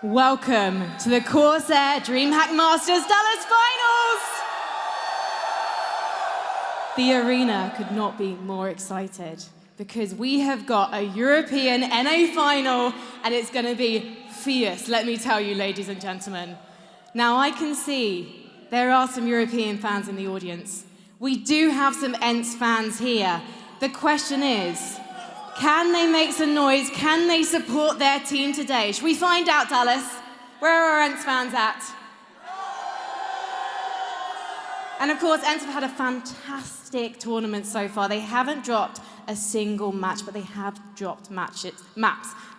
Welcome to the CORSAIR DreamHack Masters Dallas Finals! The arena could not be more excited because we have got a European NA final and it's going to be fierce, let me tell you, ladies and gentlemen. Now, I can see there are some European fans in the audience. We do have some ENCE fans here. The question is, can they make some noise? Can they support their team today? Should we find out, Dallas? Where are our ENCE fans at? And of course, ENCE have had a fantastic tournament so far. They haven't dropped a single match, but they have dropped maps.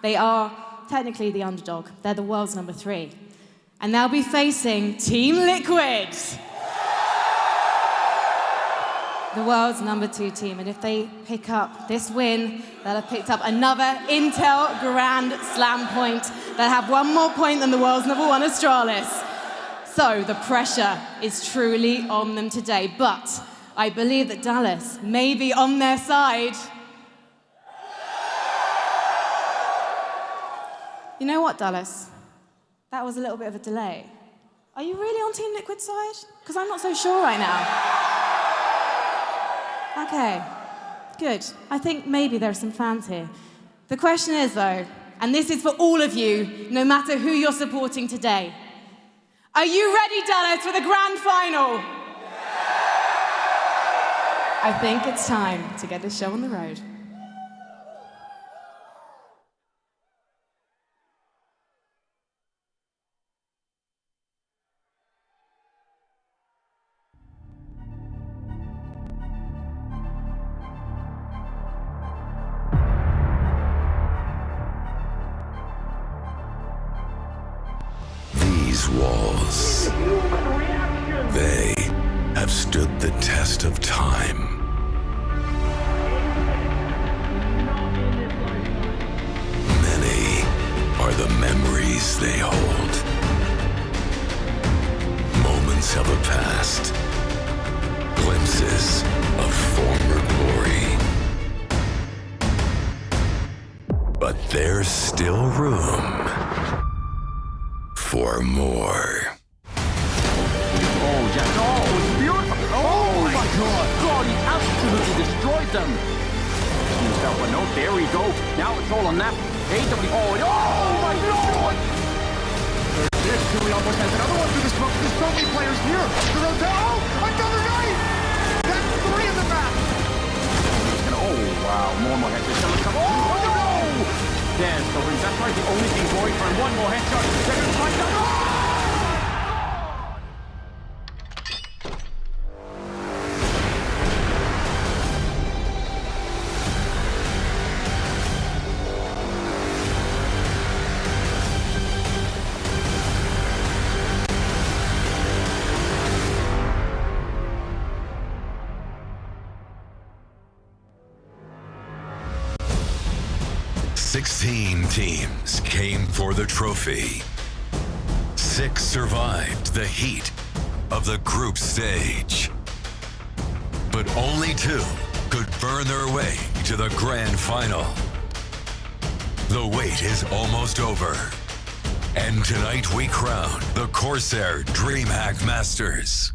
They are technically the underdog. They're the world's number 3. And they'll be facing Team Liquid, the world's number 2 team. And if they pick up this win, they'll have picked up another Intel Grand Slam point. They'll have one more point than the world's number 1 Astralis. So the pressure is truly on them today. But I believe that Dallas may be on their side. You know what, Dallas? That was a little bit of a delay. Are you really on Team Liquid's side? Because I'm not so sure right now. Okay, good. I think maybe there are some fans here. The question is, though, and this is for all of you, no matter who you're supporting today. Are you ready, Dallas, for the grand final? I think it's time to get this show on the road. These walls, they have stood the test of time. Many are the memories they hold. Moments of a past, glimpses of former glory. But there's still room for more. Oh, yes. Oh, it's beautiful. Oh, my God. God, he absolutely destroyed them. Himself a note. There we go. Now it's all on that. AW. Oh, my God. This Julie almost has another one for this book. There's so many players here. Oh, another night. That's 3 in the map. Oh, wow. More and more headshots. Oh, no. There's the ring. That's right. The only thing going for him. One more headshot. They're going to find out. Oh! 16 teams came for the trophy. 6 survived the heat of the group stage. But only 2 could burn their way to the grand final. The wait is almost over. And tonight we crown the CORSAIR DreamHack Masters.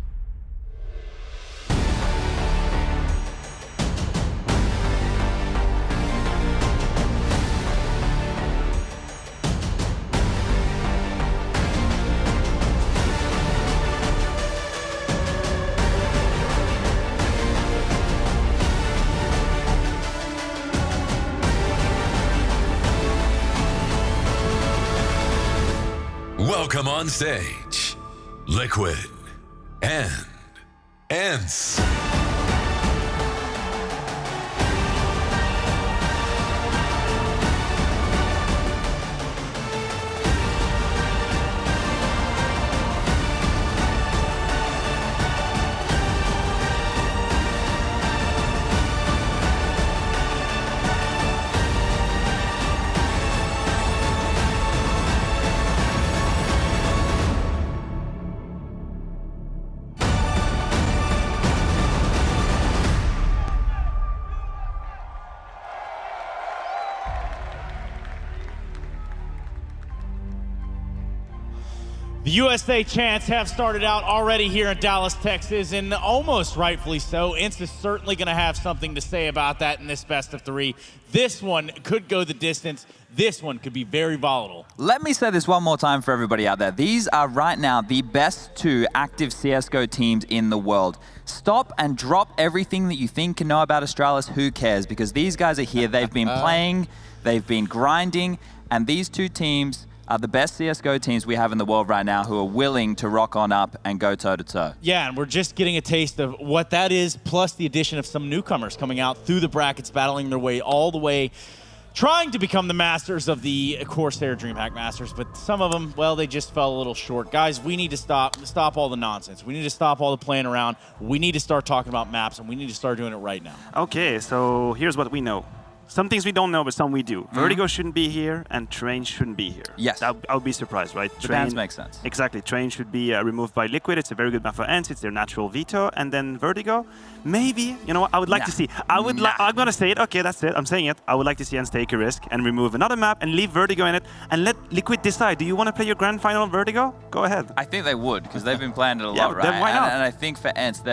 Welcome on stage, Liquid and ENCE. The USA chants have started out already here in Dallas, Texas, and almost rightfully so. ENCE is certainly going to have something to say about that in this best of 3. This one could go the distance. This one could be very volatile. Let me say this one more time for everybody out there. These are right now the best 2 active CSGO teams in the world. Stop and drop everything that you think and know about Astralis. Who cares? Because these guys are here. They've been playing, they've been grinding, and these 2 teams are the best CSGO teams we have in the world right now who are willing to rock on up and go toe-to-toe. Yeah, and we're just getting a taste of what that is, plus the addition of some newcomers coming out through the brackets, battling their way all the way, trying to become the masters of the CORSAIR DreamHack Masters, but some of them, well, they just fell a little short. Guys, we need to stop all the nonsense. We need to stop all the playing around. We need to start talking about maps, and we need to start doing it right now. Okay, so here's what we know. Some things we don't know, but some we do. Vertigo shouldn't be here, and Train shouldn't be here. Yes. I would be surprised, right? The bans make sense. Exactly. Train should be removed by Liquid. It's a very good map for ENCE. It's their natural veto. And then Vertigo, maybe, you know what, I would like to see. I'm going to say it. Okay, that's it. I'm saying it. I would like to see ENCE take a risk and remove another map and leave Vertigo in it and let Liquid decide. Do you want to play your grand final on Vertigo? Go ahead. I think they would, because they've been playing it a Yeah, lot, right? then why not? And I think for ENCE,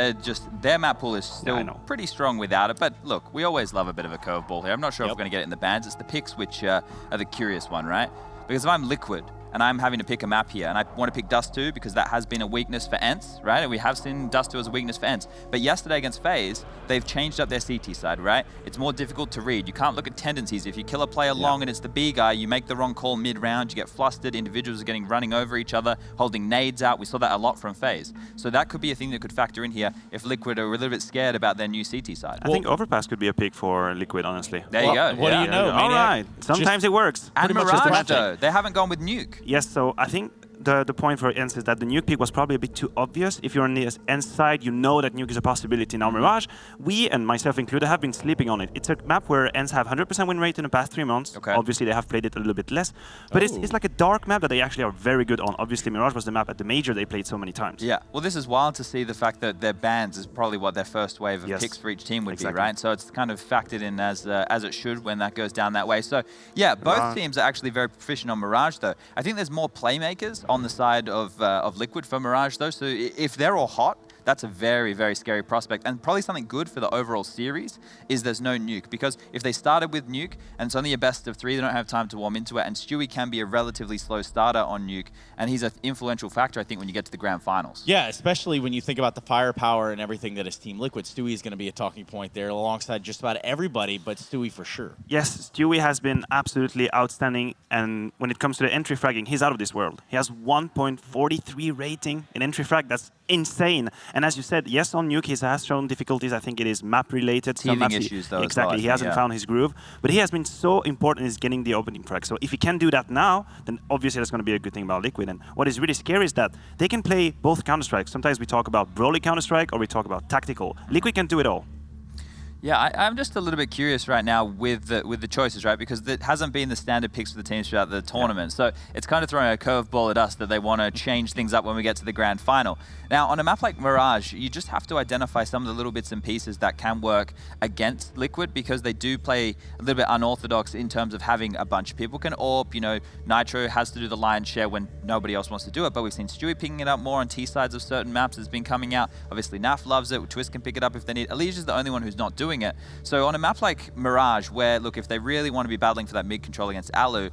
their map pool is still pretty strong without it. But look, we always love a bit of a curveball here. I'm not sure if we're going to get it in the bans. It's the picks which are the curious one, right? Because if I'm Liquid and I'm having to pick a map here, and I want to pick Dust 2 because that has been a weakness for ENCE, right? And we have seen Dust 2 as a weakness for ENCE. But yesterday against FaZe, they've changed up their CT side, right? It's more difficult to read. You can't look at tendencies. If you kill a player long and it's the B guy, you make the wrong call mid-round, you get flustered, individuals are running over each other, holding nades out. We saw that a lot from FaZe. So that could be a thing that could factor in here if Liquid are a little bit scared about their new CT side. I think Overpass could be a pick for Liquid, honestly. There you go. What do you know, All right. Sometimes it works. And Pretty much just the Mirage, magic. though, they haven't gone with Nuke. Yes, so I think the point for ENCE is that the Nuke pick was probably a bit too obvious. If you're on the ENCE side, you know that Nuke is a possibility. Now Mirage, we, and myself included, have been sleeping on it. It's a map where ENCE have 100% win rate in the past 3 months. Okay. Obviously, they have played it a little bit less. But it's like a dark map that they actually are very good on. Obviously, Mirage was the map at the Major they played so many times. Yeah, well, this is wild to see the fact that their bans is probably what their first wave of picks for each team would be, right? So it's kind of factored in as it should when that goes down that way. So yeah, both teams are actually very proficient on Mirage, though. I think there's more playmakers on the side of Liquid for Mirage, though. So if they're all hot, that's a very, very scary prospect. And probably something good for the overall series is there's no Nuke. Because if they started with Nuke, and it's only a best of 3, they don't have time to warm into it, and Stewie can be a relatively slow starter on Nuke, and he's an influential factor, I think, when you get to the grand finals. Yeah, especially when you think about the firepower and everything that is Team Liquid. Stewie is going to be a talking point there alongside just about everybody, but Stewie for sure. Yes, Stewie has been absolutely outstanding, and when it comes to the entry fragging, he's out of this world. He has 1.43 rating in entry frag. That's insane. And as you said, yes, on Nuke, he has shown difficulties. I think it is map-related. Teething issues, though. Exactly. He hasn't found his groove. But he has been so important in getting the opening frag. So if he can do that now, then obviously that's going to be a good thing about Liquid. And what is really scary is that they can play both Counter-Strike. Sometimes we talk about Broly Counter-Strike or we talk about tactical. Liquid can do it all. Yeah, I'm just a little bit curious right now with the choices, right? Because it hasn't been the standard picks for the teams throughout the tournament. So it's kind of throwing a curveball at us that they want to change things up when we get to the grand final. Now, on a map like Mirage, you just have to identify some of the little bits and pieces that can work against Liquid, because they do play a little bit unorthodox in terms of having a bunch of people can AWP. You know, Nitro has to do the lion's share when nobody else wants to do it, but we've seen Stewie picking it up more on T-sides of certain maps. It's been coming out. Obviously, Naf loves it. Twist can pick it up if they need. Elijah's the only one who's not doing it. So on a map like Mirage, where, look, if they really want to be battling for that mid control against Alu,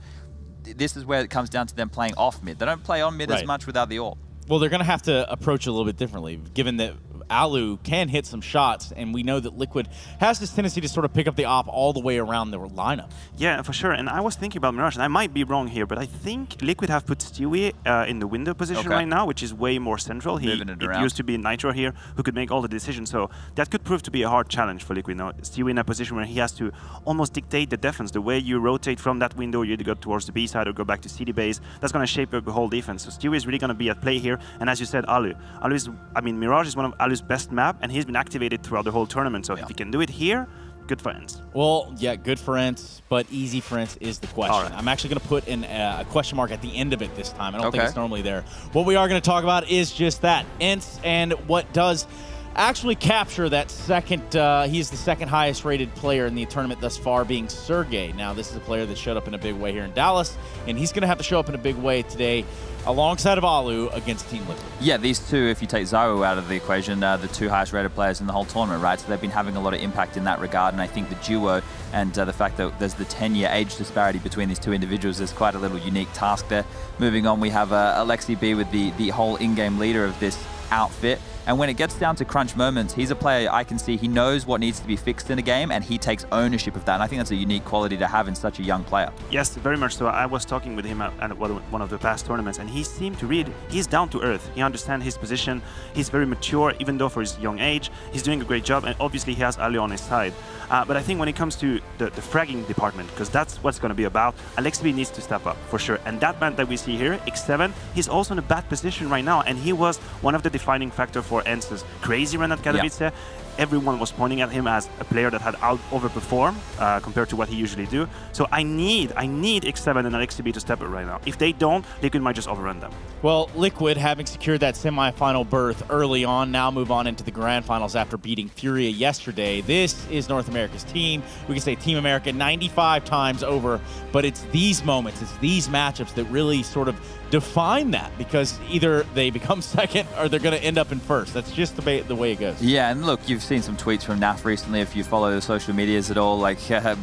this is where it comes down to them playing off mid. They don't play on mid as much without the AWP. Well, they're going to have to approach it a little bit differently, given that Alu can hit some shots, and we know that Liquid has this tendency to sort of pick up the op all the way around the lineup. Yeah, for sure. And I was thinking about Mirage, and I might be wrong here, but I think Liquid have put Stewie in the window position right now, which is way more central. It used to be Nitro here, who could make all the decisions. So that could prove to be a hard challenge for Liquid now. Stewie in a position where he has to almost dictate the defense. The way you rotate from that window, you either go towards the B side or go back to CD base. That's going to shape up the whole defense. So Stewie is really going to be at play here. And as you said, Alu is, I mean, Mirage is one of Alu's best map, and he's been activated throughout the whole tournament. So if he can do it here, good for ENCE. Well, yeah, good for ENCE, but easy for ENCE is the question. I'm actually going to put in a question mark at the end of it this time. I don't think it's normally there. What we are going to talk about is just that, ENCE and what does actually capture that second, he's the second highest rated player in the tournament thus far, being Sergey. Now, this is a player that showed up in a big way here in Dallas, and he's going to have to show up in a big way today alongside of Alu against Team Liquid. Yeah, these two, if you take Zaru out of the equation, the two highest rated players in the whole tournament, right? So they've been having a lot of impact in that regard, and I think the duo and the fact that there's the 10-year age disparity between these two individuals is quite a little unique task there. Moving on, we have Alexi B with the whole in-game leader of this outfit. And when it gets down to crunch moments, he's a player I can see he knows what needs to be fixed in a game, and he takes ownership of that. And I think that's a unique quality to have in such a young player. Yes, very much so. I was talking with him at one of the past tournaments, and he seemed to read. He's down to earth. He understands his position. He's very mature, even though for his young age. He's doing a great job, and obviously he has Ali on his side. But I think when it comes to the fragging department, because that's what's going to be about, Alexi needs to step up, for sure. And that man that we see here, X7, he's also in a bad position right now, and he was one of the defining factors for ENCE's crazy run at Katowice. Yeah. Everyone was pointing at him as a player that had overperformed compared to what he usually do. So I need X7 and Alexi B to step up right now. If they don't, Liquid might just overrun them. Well, Liquid, having secured that semi-final berth early on, now move on into the grand finals after beating Furia yesterday. This is North America's team. We can say Team America 95 times over, but it's these moments, it's these matchups that really sort of define that, because either they become second or they're going to end up in first. That's just the way it goes. Yeah, and look, you've seen some tweets from NAF recently, if you follow the social medias at all, like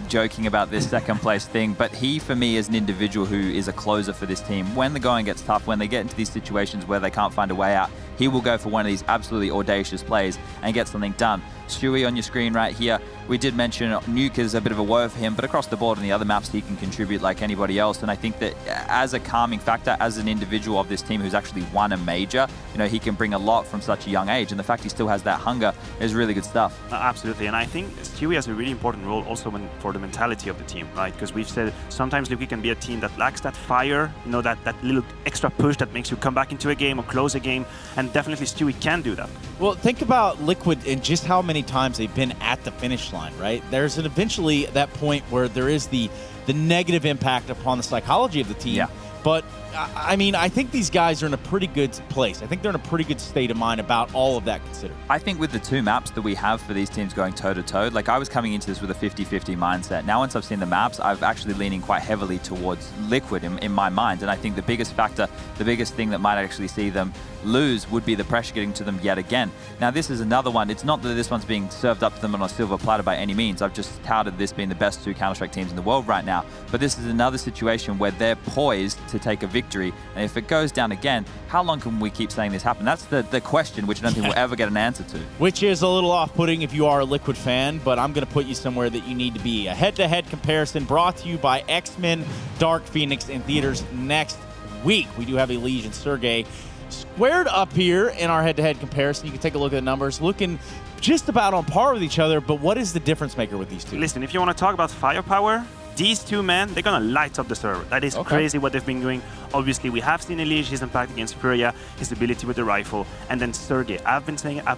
joking about this second place thing. But he, for me, is an individual who is a closer for this team. When the going gets tough, when they get into these situations where they can't find a way out, he will go for one of these absolutely audacious plays and get something done. Stewie on your screen right here, we did mention Nuke is a bit of a woe for him, but across the board on the other maps, he can contribute like anybody else. And I think that as a calming factor, as an individual of this team who's actually won a major, you know, he can bring a lot from such a young age. And the fact he still has that hunger is really good stuff. Absolutely. And I think Stewie has a really important role also for the mentality of the team, right? Because we've said sometimes Liquid can be a team that lacks that fire, you know, that little extra push that makes you come back into a game or close a game. And definitely Stewie can do that. Well, think about Liquid and just how many times they've been at the finish line, right? There's eventually that point where there is the negative impact upon the psychology of the team. Yeah. But I mean, I think these guys are in a pretty good place. I think they're in a pretty good state of mind about all of that considered. I think with the two maps that we have for these teams going toe-to-toe, like I was coming into this with a 50-50 mindset. Now, once I've seen the maps, I've actually leaning quite heavily towards Liquid in my mind. And I think the biggest factor, the biggest thing that might actually see them lose would be the pressure getting to them yet again. Now, this is another one. It's not that this one's being served up to them on a silver platter by any means. I've just touted this being the best two Counter-Strike teams in the world right now. But this is another situation where they're poised to take a victory. And if it goes down again, how long can we keep saying this happen? That's the question, which I don't think we'll ever get an answer to. Which is a little off-putting if you are a Liquid fan, but I'm going to put you somewhere that you need to be. A head-to-head comparison brought to you by X-Men Dark Phoenix in theaters next week. We do have a Legion Sergey squared up here in our head-to-head comparison. You can take a look at the numbers, looking just about on par with each other, but what is the difference maker with these two? Listen, if you want to talk about firepower, these two men, they're going to light up the server. That is crazy what they've been doing. Obviously, we have seen Elige, his impact against Furia, his ability with the rifle, and then Sergey. I've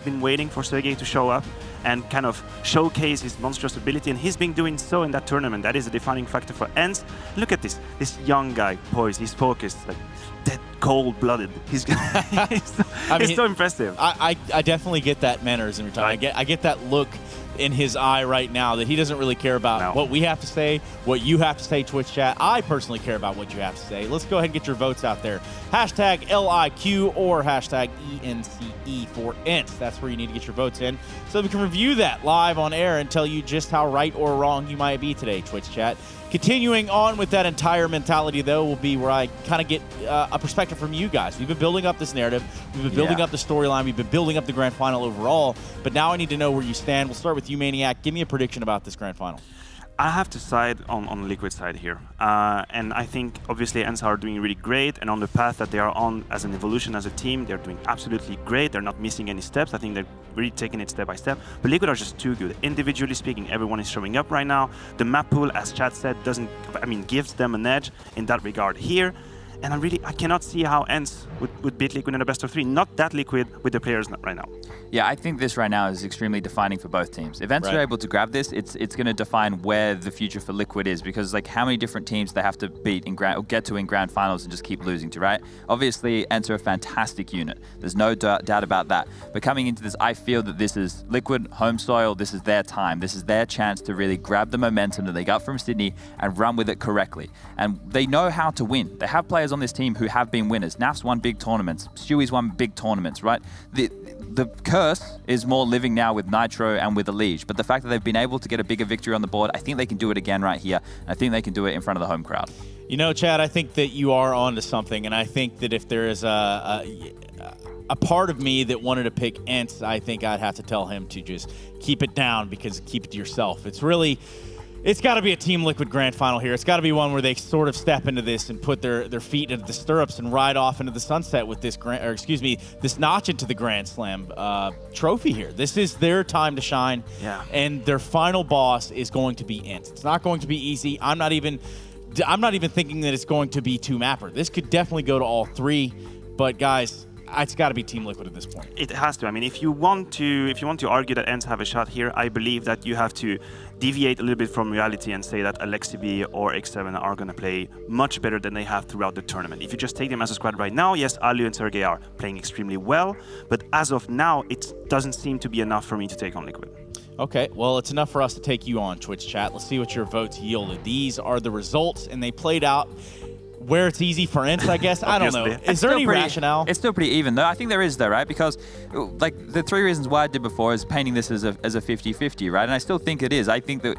been waiting for Sergey to show up and kind of showcase his monstrous ability, and he's been doing so in that tournament. That is a defining factor for ENCE. Look at this young guy, poised, he's focused, like dead cold-blooded. He's so impressive. I definitely get that mannerism you're talking. I get that look in his eye right now that he doesn't really care about what we have to say, what you have to say, Twitch chat. I personally care about what you have to say. Let's go ahead and get your votes out there. Hashtag LIQ or hashtag ENCE for ENCE. That's where you need to get your votes in so we can review that live on air and tell you just how right or wrong you might be today, Twitch chat. Continuing on with that entire mentality, though, will be where I kind of get a perspective from you guys. We've been building up this narrative. We've been building up the storyline. We've been building up the grand final overall. But now I need to know where you stand. We'll start with you, Maniac. Give me a prediction about this grand final. I have to side on Liquid side here. And I think, obviously, ENCE are doing really great. And on the path that they are on as an evolution as a team, they're doing absolutely great. They're not missing any steps. I think they're really taking it step by step. But Liquid are just too good. Individually speaking, everyone is showing up right now. The map pool, as Chad said, gives them an edge in that regard here. And I cannot see how ENCE would beat Liquid in a best of 3. Not that Liquid with the players right now. Yeah, I think this right now is extremely defining for both teams. If ENCE are able to grab this, it's going to define where the future for Liquid is, because like how many different teams they have to beat in get to in grand finals and just keep losing to, right? Obviously, ENCE are a fantastic unit. There's no doubt about that. But coming into this, I feel that this is Liquid, home soil, this is their time. This is their chance to really grab the momentum that they got from Sydney and run with it correctly. And they know how to win. They have players on this team who have been winners. Naf's won big tournaments. Stewie's won big tournaments, right? The curse is more living now with Nitro and with Elige, but the fact that they've been able to get a bigger victory on the board, I think they can do it again right here. I think they can do it in front of the home crowd. You know, Chad, I think that you are onto something, and I think that if there is a part of me that wanted to pick ENCE, I think I'd have to tell him to just keep it down, because keep it to yourself. It's got to be a Team Liquid grand final here. It's got to be one where they sort of step into this and put their feet into the stirrups and ride off into the sunset with this this notch into the Grand Slam trophy here. This is their time to shine. Yeah. And their final boss is going to be ENCE. It's not going to be easy. I'm not even thinking that it's going to be 2-mapper. This could definitely go to all 3, but guys, it's got to be Team Liquid at this point. It has to. I mean, if you want to argue that ENCE have a shot here, I believe that you have to deviate a little bit from reality and say that AlexiB or X7 are going to play much better than they have throughout the tournament. If you just take them as a squad right now, yes, Alu and Sergey are playing extremely well, but as of now, it doesn't seem to be enough for me to take on Liquid. Okay, well, it's enough for us to take you on, Twitch chat. Let's see what your votes yielded. These are the results, and they played out where it's easy for ENCE, I guess. I don't know. Is there any rationale? It's still pretty even, though. I think there is, though, right? Because, like, the 3 reasons why I did before is painting this as a 50-50, right? And I still think it is. I think that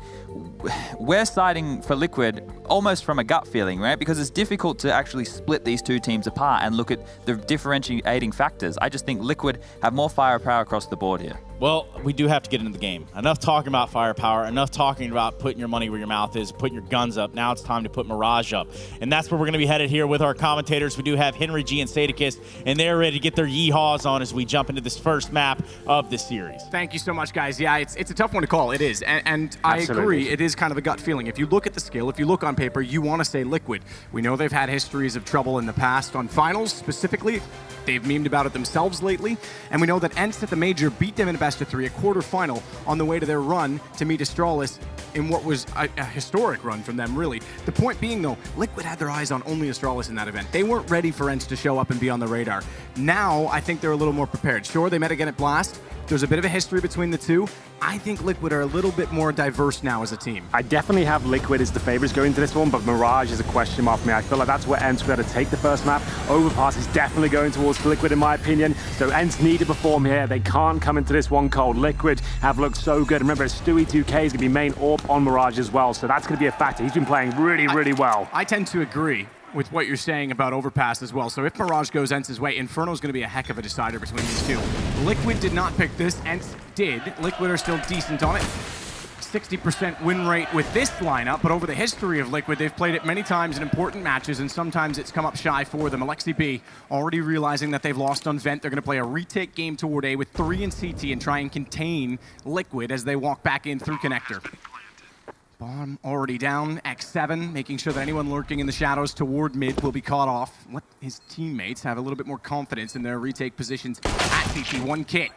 we're siding for Liquid almost from a gut feeling, right? Because it's difficult to actually split these 2 teams apart and look at the differentiating factors. I just think Liquid have more firepower across the board here. Well, we do have to get into the game. Enough talking about firepower, enough talking about putting your money where your mouth is, putting your guns up. Now it's time to put Mirage up. And that's where we're going to be headed here with our commentators. We do have Henry G and Sadakist, and they're ready to get their yeehaws on as we jump into this first map of the series. Thank you so much, guys. Yeah, it's a tough one to call. It is. And I agree, it is kind of a gut feeling. If you look at the skill, if you look on paper, you want to say Liquid. We know they've had histories of trouble in the past on finals specifically. They've memed about it themselves lately. And we know that ENCE at the major beat them in a best of 3, a quarterfinal, on the way to their run to meet Astralis in what was a historic run from them, really. The point being, though, Liquid had their eyes on only Astralis in that event. They weren't ready for ENCE to show up and be on the radar. Now, I think they're a little more prepared. Sure, they met again at Blast. There's a bit of a history between the 2. I think Liquid are a little bit more diverse now as a team. I definitely have Liquid as the favorites going into this one, but Mirage is a question mark for me. I feel like that's where ENCE were able to take the first map. Overpass is definitely going towards Liquid in my opinion, so ENCE need to perform here. They can't come into this one cold. Liquid have looked so good. Remember, Stewie 2K is going to be main AWP on Mirage as well, so that's going to be a factor. He's been playing really well. I tend to agree with what you're saying about Overpass as well. So if Mirage goes ENCE's way, Inferno's going to be a heck of a decider between these 2. Liquid did not pick this, ENCE did. Liquid are still decent on it. 60% win rate with this lineup, but over the history of Liquid, they've played it many times in important matches, and sometimes it's come up shy for them. AlexiB already realizing that they've lost on Vent. They're going to play a retake game toward A with 3 in CT and try and contain Liquid as they walk back in through connector. Bomb already down. X7 making sure that anyone lurking in the shadows toward mid will be caught off. Let his teammates have a little bit more confidence in their retake positions at CT. 1 kit.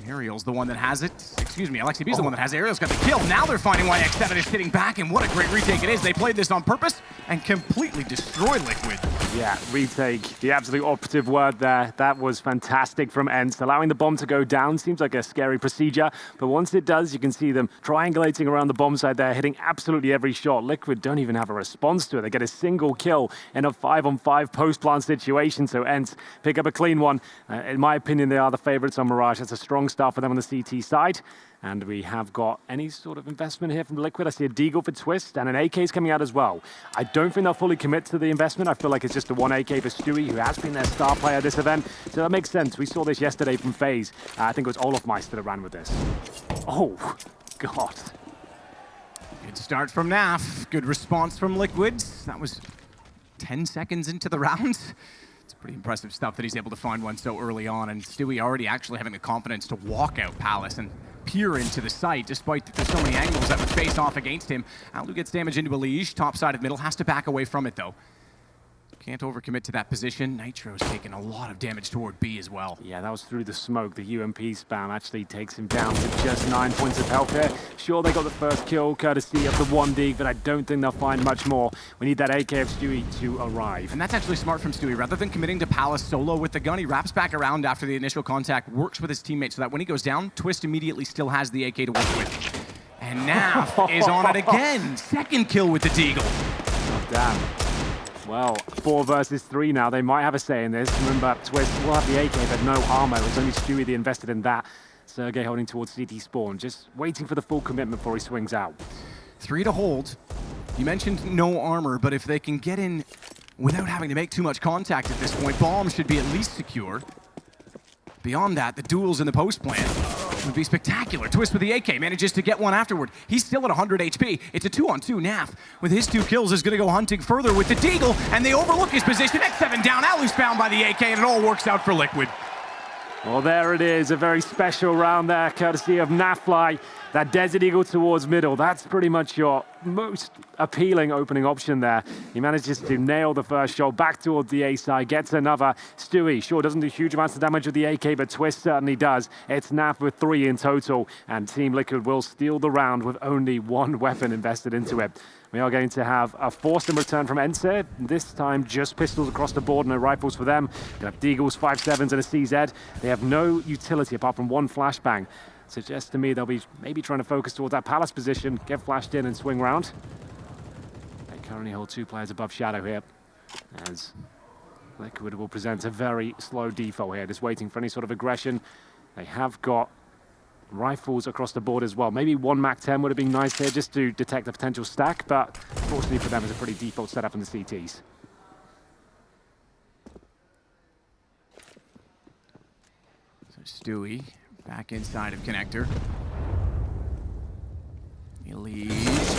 Ariel's the one that has it. Excuse me, AlexiB's the one that has it. Ariel's got the kill. Now they're finding why X7 is sitting back, and what a great retake it is. They played this on purpose and completely destroyed Liquid. Yeah, retake, the absolute operative word there. That was fantastic from ENCE. Allowing the bomb to go down seems like a scary procedure, but once it does, you can see them triangulating around the bomb side there, hitting absolutely every shot. Liquid don't even have a response to it. They get a single kill in a 5-on-5 post-plant situation, so ENCE pick up a clean one. In my opinion, they are the favorites on Mirage. That's a strong start for them on the CT side. And we have got any sort of investment here from Liquid. I see a Deagle for Twist, and an AK is coming out as well. I don't think they'll fully commit to the investment. I feel like it's just the 1 AK for Stewie, who has been their star player this event. So that makes sense. We saw this yesterday from FaZe. I think it was Olofmeister that ran with this. Oh, God. Good start from Naf. Good response from Liquid. That was 10 seconds into the round. It's pretty impressive stuff that he's able to find one so early on. And Stewie already actually having the confidence to walk out Palace and peer into the site, despite that there's so many angles that would face off against him. Alu gets damage into Elige, top side of middle, has to back away from it though. Can't overcommit to that position. Nitro's taking a lot of damage toward B as well. Yeah, that was through the smoke. The UMP spam actually takes him down to just 9 points of health here. Sure, they got the first kill courtesy of the 1D, but I don't think they'll find much more. We need that AK of Stewie to arrive. And that's actually smart from Stewie. Rather than committing to Palace solo with the gun, he wraps back around after the initial contact, works with his teammates so that when he goes down, Twist immediately still has the AK to work with. And Naf is on it again. Second kill with the Deagle. Oh, damn. Well, 4 versus 3 now. They might have a say in this. Remember, Twist will have the AK, but no armor. It's only Stewie that invested in that. Sergey holding towards CT spawn, just waiting for the full commitment before he swings out. 3 to hold. You mentioned no armor, but if they can get in without having to make too much contact at this point, bomb should be at least secure. Beyond that, the duels in the post plant would be spectacular. Twist with the AK manages to get one afterward. He's still at 100 HP. It's a 2-on-2. Naf, with his 2 kills, is going to go hunting further with the Deagle, and they overlook his position. X7 down. Alu's found by the AK, and it all works out for Liquid. Well, there it is. A very special round there, courtesy of Nafly. That Desert Eagle towards middle. That's pretty much your most appealing opening option there. He manages to nail the first shot back towards the A side, gets another. Stewie, sure, doesn't do huge amounts of damage with the AK, but Twist certainly does. It's Naf with 3 in total, and Team Liquid will steal the round with only 1 weapon invested into it. We are going to have a forced in return from ENCE. This time, just pistols across the board, no rifles for them. They have Deagles, 5.7s, and a CZ. They have no utility apart from 1 flashbang. Suggests to me they'll be maybe trying to focus towards that Palace position, get flashed in and swing round. They currently hold 2 players above Shadow here, as Liquid will present a very slow default here, just waiting for any sort of aggression. They have got rifles across the board as well. Maybe 1 MAC-10 would have been nice here just to detect a potential stack, but fortunately for them, it's a pretty default setup in the CTs. So Stewie back inside of Connector. He leads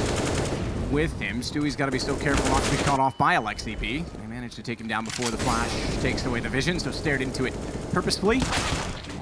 with him. Stewie's got to be so careful not to be caught off by a LexCP. They managed to take him down before the flash takes away the vision, so stared into it purposefully.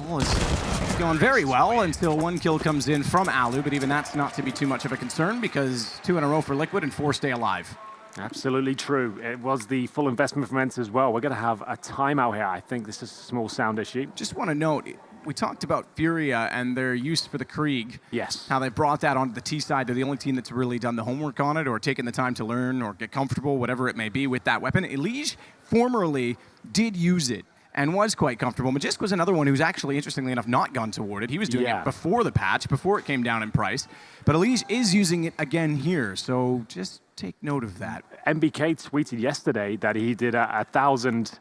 All is going very well until 1 kill comes in from Alu, but even that's not to be too much of a concern because 2 in a row for Liquid and 4 stay alive. Absolutely true. It was the full investment from ENCE as well. We're going to have a timeout here. I think this is a small sound issue. Just want to note, we talked about Furia and their use for the Krieg. Yes. How they brought that onto the T side. They're the only team that's really done the homework on it or taken the time to learn or get comfortable, whatever it may be, with that weapon. Elige formerly did use it and was quite comfortable. Magisk was another one who's actually, interestingly enough, not gone toward it. He was doing it before the patch, before it came down in price. But Elige is using it again here, so just take note of that. MBK tweeted yesterday that he did 1,000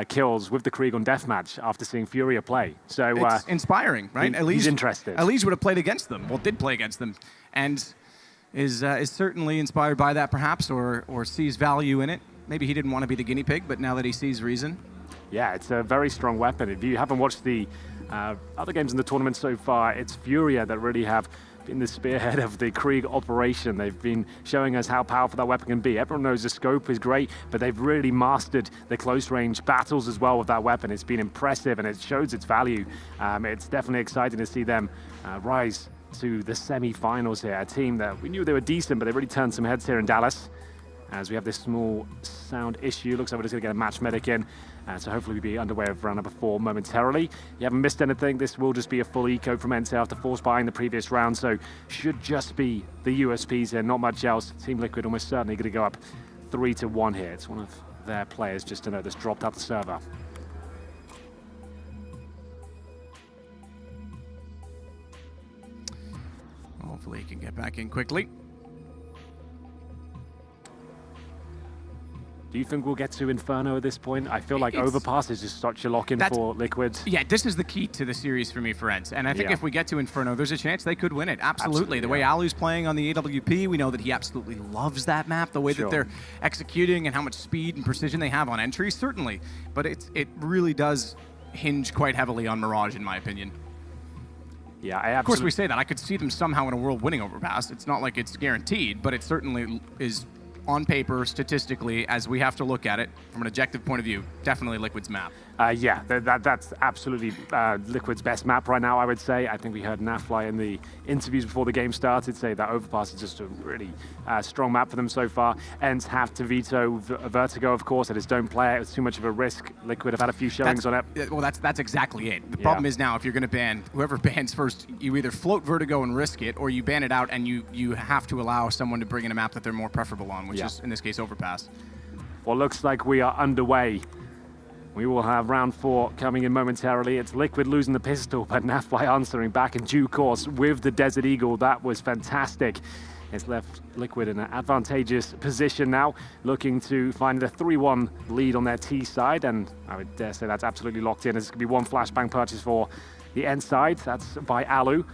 kills with the Krieg on Deathmatch after seeing Furia play. So it's inspiring, right? He's interested. Elige would have played against them, well, did play against them, and is certainly inspired by that perhaps, or sees value in it. Maybe he didn't want to be the guinea pig, but now that he sees reason. Yeah, it's a very strong weapon. If you haven't watched the other games in the tournament so far, it's Furia that really have been the spearhead of the Krieg operation. They've been showing us how powerful that weapon can be. Everyone knows the scope is great, but they've really mastered the close-range battles as well with that weapon. It's been impressive, and it shows its value. It's definitely exciting to see them rise to the semi-finals here. A team that we knew they were decent, but they really turned some heads here in Dallas. As we have this small sound issue, looks like we're just going to get a match medic in. So hopefully we'll be underway with round number 4 momentarily. You haven't missed anything. This will just be a full eco from ENCE after force buying the previous round. So should just be the USPs here, not much else. Team Liquid almost certainly going to go up 3-1 here. It's one of their players, just to know, that's dropped out the server. Hopefully he can get back in quickly. Do you think we'll get to Inferno at this point? I feel like Overpass is just such a lock-in for Liquid. Yeah, this is the key to the series for me for ENCE. And I think if we get to Inferno, there's a chance they could win it. Absolutely. The way Alu's playing on the AWP, we know that he absolutely loves that map, the way that they're executing and how much speed and precision they have on entry, certainly. But it really does hinge quite heavily on Mirage, in my opinion. Yeah, of course, we say that. I could see them somehow in a world winning Overpass. It's not like it's guaranteed, but it certainly is on paper, statistically, as we have to look at it from an objective point of view, definitely Liquid's map. Yeah, that's absolutely Liquid's best map right now, I would say. I think we heard Nafly in the interviews before the game started say that Overpass is just a really strong map for them so far. ENCE have to veto Vertigo, of course. They just don't play it. It's too much of a risk. Liquid have had a few showings on it. Well, that's exactly it. The problem is now, if you're going to ban, whoever bans first, you either float Vertigo and risk it, or you ban it out and you have to allow someone to bring in a map that they're more preferable on, which is, in this case, Overpass. Well, looks like we are underway. We will have round 4 coming in momentarily. It's Liquid losing the pistol, but Nafly answering back in due course with the Desert Eagle. That was fantastic. It's left Liquid in an advantageous position now, looking to find a 3-1 lead on their T side, and I would dare say that's absolutely locked in. There's going to be one flashbang purchase for the ENCE side. That's by Alu.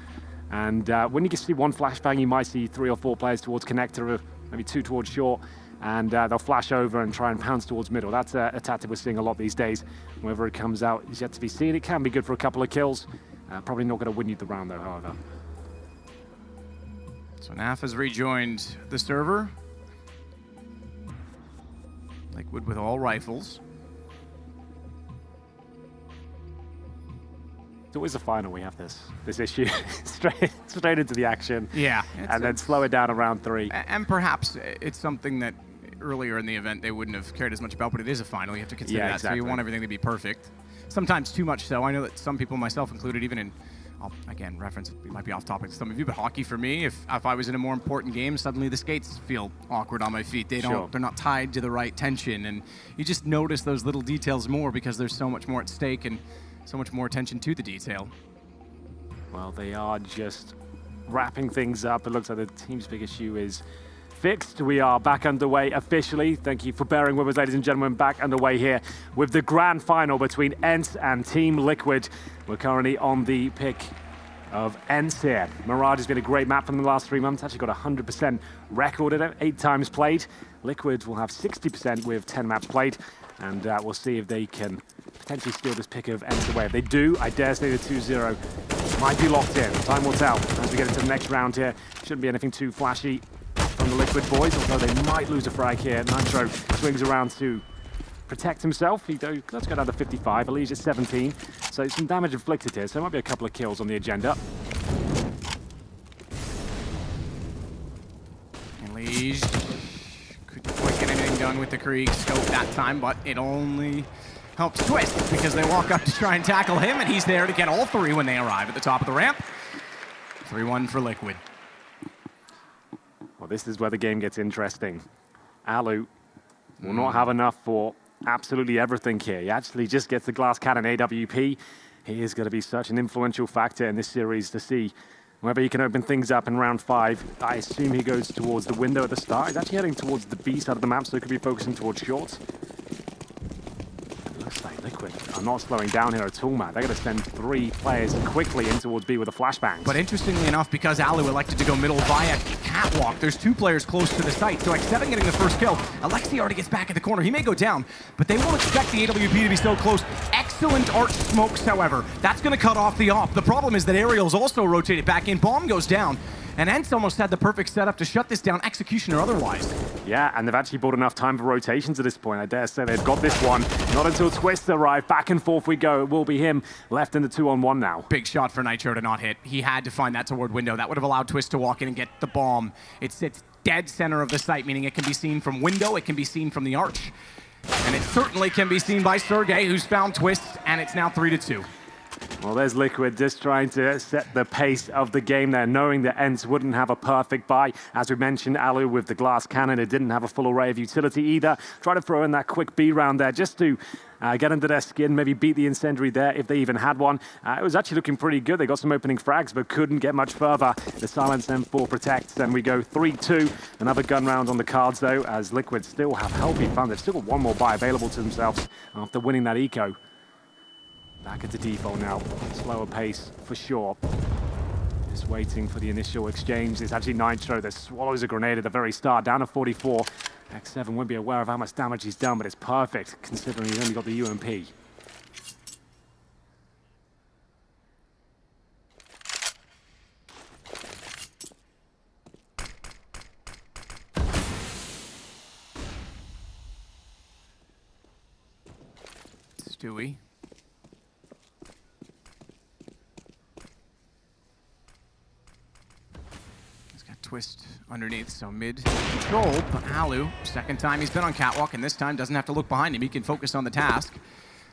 And when you see one flashbang, you might see 3 or 4 players towards connector, maybe 2 towards short, and they'll flash over and try and pounce towards middle. That's a tactic we're seeing a lot these days. Whether it comes out is yet to be seen. It can be good for a couple of kills. Probably not going to win you the round, though, however. So Naf has rejoined the server. Liquid with all rifles. It's always a final we have this issue. straight into the action. Yeah. And then slow it down around 3. And perhaps it's something that earlier in the event they wouldn't have cared as much about, but it is a final. You have to consider that. Exactly. So you want everything to be perfect. Sometimes too much so. I know that some people, myself included, even in, again, reference, it might be off topic to some of you, but hockey for me, if I was in a more important game, suddenly the skates feel awkward on my feet. They're not tied to the right tension, and you just notice those little details more because there's so much more at stake and so much more attention to the detail. Well, they are just wrapping things up. It looks like the team's big issue is fixed. We are back underway officially. Thank you for bearing with us, ladies and gentlemen. Back underway here with the grand final between ENCE and Team Liquid. We're currently on the pick of ENCE here. Mirage has been a great map from the last 3 months. Actually got a 100% record in it, 8 times played. Liquid will have 60% with 10 maps played. And we'll see if they can potentially steal this pick of ENCE away. If they do, I dare say the 2-0 might be locked in. Time will tell as we get into the next round here. Shouldn't be anything too flashy from the Liquid boys, although they might lose a frag here. Nitro swings around to protect himself. He does go down to 55, Elise at 17. So some damage inflicted here, so there might be a couple of kills on the agenda. Elise couldn't quite get anything done with the Krieg scope that time, but it only helps Twist because they walk up to try and tackle him, and he's there to get all 3 when they arrive at the top of the ramp. 3-1 for Liquid. Well, this is where the game gets interesting. Alu will not have enough for absolutely everything here. He actually just gets the glass cannon AWP. He is going to be such an influential factor in this series to see whether he can open things up in round 5. I assume he goes towards the window at the start. He's actually heading towards the B side of the map, so he could be focusing towards shorts. Looks like Liquid are not slowing down here at all, man. They're going to send 3 players quickly in towards B with a flashbang. But interestingly enough, because Alu elected to go middle via catwalk, there's 2 players close to the site. So except for getting the first kill, Alexi already gets back at the corner. He may go down, but they won't expect the AWP to be so close. Excellent arch smokes, however. That's going to cut off the op. The problem is that Aerial's also rotated back in. Bomb goes down. And ENCE almost had the perfect setup to shut this down, execution or otherwise. Yeah, and they've actually bought enough time for rotations at this point. I dare say they've got this one. Not until Twist arrive. Back and forth we go. It will be him left in the 2-on-1 now. Big shot for Nitro to not hit. He had to find that toward window. That would have allowed Twist to walk in and get the bomb. It sits dead center of the site, meaning it can be seen from window, it can be seen from the arch. And it certainly can be seen by Sergey, who's found Twist, and it's now 3-2. Well, there's Liquid just trying to set the pace of the game there, knowing that ENCE wouldn't have a perfect buy. As we mentioned, Alu with the glass cannon, it didn't have a full array of utility either. Try to throw in that quick B round there just to get under their skin, maybe beat the incendiary there if they even had one. It was actually looking pretty good. They got some opening frags, but couldn't get much further. The silence M4 protects, then we go 3-2. Another gun round on the cards, though, as Liquid still have healthy fun. They've still got one more buy available to themselves after winning that eco. Back into default now. Slower pace for sure. Just waiting for the initial exchange. It's actually Nitro that swallows a grenade at the very start, down to 44. X7 won't be aware of how much damage he's done, but it's perfect considering he's only got the UMP. Stewie. He's got Twist underneath, so mid control, but Alu, second time he's been on catwalk, and this time doesn't have to look behind him. He can focus on the task.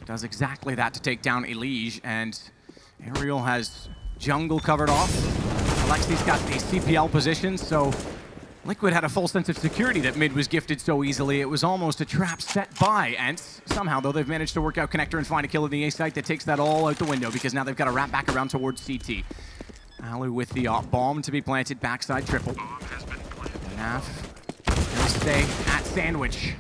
Does exactly that to take down Elige, and Aerial has jungle covered off. Alexi's got the CPL position, so Liquid had a full sense of security that mid was gifted so easily. It was almost a trap set by ENCE. Somehow, though, they've managed to work out Connector and find a kill in the A site that takes that all out the window, because now they've got to wrap back around towards CT. Alu with the bomb to be planted, backside triple. Naf will stay at Sandwich.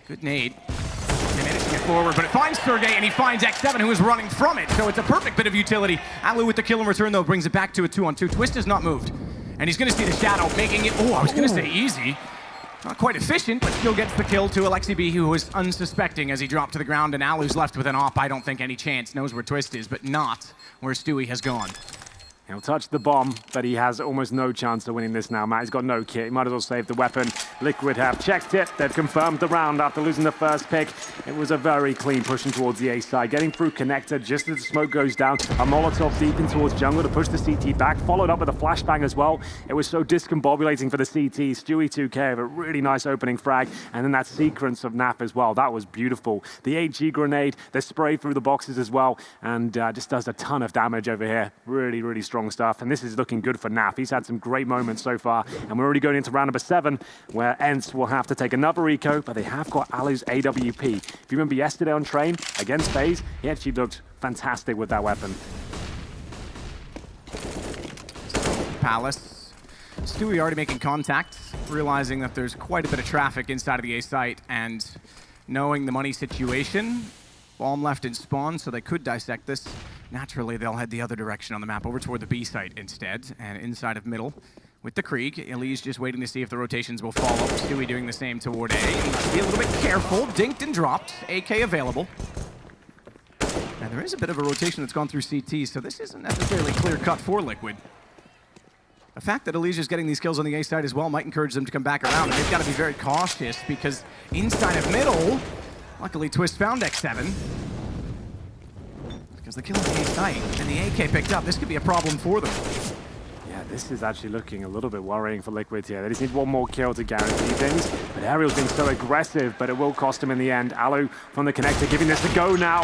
Good nade. They managed to get forward, but it finds Sergey, and he finds X7, who is running from it. So it's a perfect bit of utility. Alu with the kill in return, though, brings it back to a 2-on-2. Twist has not moved. And he's going to see the shadow, making it, I was going to say easy. Not quite efficient, but still gets the kill to Alexi B, who was unsuspecting as he dropped to the ground, and Alu's left with an op. I don't think any chance. Knows where Twist is, but not where Stewie has gone. He'll touch the bomb, but he has almost no chance of winning this now. Matt, he's got no kit. He might as well save the weapon. Liquid have checked it. They've confirmed the round after losing the first pick. It was a very clean pushing towards the A side. Getting through Connector just as the smoke goes down. A Molotov deep in towards jungle to push the CT back. Followed up with a flashbang as well. It was so discombobulating for the CT. Stewie 2K with a really nice opening frag. And then that sequence of Nap as well. That was beautiful. The AG grenade, the spray through the boxes as well. And just does a ton of damage over here. Really, really strong stuff, and this is looking good for Naf. He's had some great moments so far, and we're already going into round number 7, where ENCE will have to take another eco, but they have got Alu's AWP. If you remember yesterday on train against FaZe, he actually looked fantastic with that weapon. Palace. Stewie already making contact, realizing that there's quite a bit of traffic inside of the A site, and knowing the money situation, bomb left in spawn, so they could dissect this. Naturally, they'll head the other direction on the map, over toward the B site instead, and inside of middle with the Krieg. Elise just waiting to see if the rotations will follow. Stewie doing the same toward A. He must be a little bit careful. Dinked and dropped. AK available. And there is a bit of a rotation that's gone through CT, so this isn't necessarily clear-cut for Liquid. The fact that Elise is getting these kills on the A side as well might encourage them to come back around, and they've got to be very cautious, because inside of middle, luckily Twist found X7. Because the kill on the A site and the AK picked up, this could be a problem for them. Yeah, this is actually looking a little bit worrying for Liquid here. They just need one more kill to guarantee things. But Aerial's being so aggressive, but it will cost him in the end. Alu from the connector giving this a go now.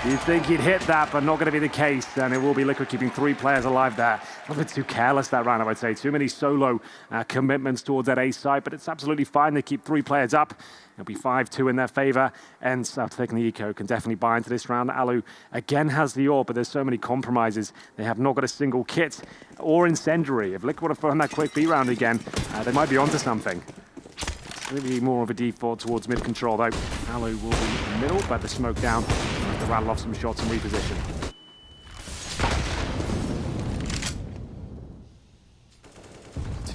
You'd think he'd hit that, but not going to be the case. And it will be Liquid keeping 3 players alive there. A little bit too careless that round, I would say. Too many solo commitments towards that A site, but it's absolutely fine. They keep 3 players up. It'll be 5-2 in their favor. ENCE, after taking the eco, can definitely buy into this round. Alu again has the AWP, but there's so many compromises. They have not got a single kit or incendiary. If Liquid would have thrown that quick B round again, they might be onto something. It's really more of a default towards mid control, though. Alu will be in the middle, but the smoke down. We'll have to rattle off some shots and reposition.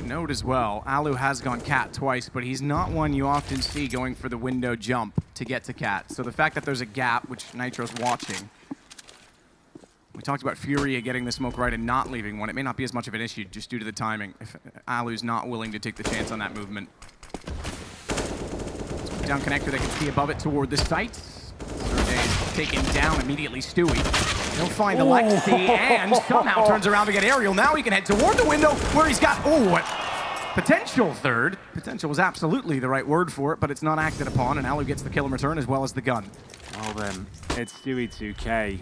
Note as well, Alu has gone cat twice, but he's not one you often see going for the window jump to get to cat. So the fact that there's a gap, which Nitro's watching, we talked about Furia getting the smoke right and not leaving one. It may not be as much of an issue just due to the timing if Alu's not willing to take the chance on that movement. So down connector, they can see above it toward the site. Sergey's taken down immediately. Stewie. He'll find Alexi and somehow turns around to get Aerial. Now he can head toward the window where he's got, potential third. Potential was absolutely the right word for it, but it's not acted upon, and Alu gets the kill in return as well as the gun. Well then, it's Stewie 2K.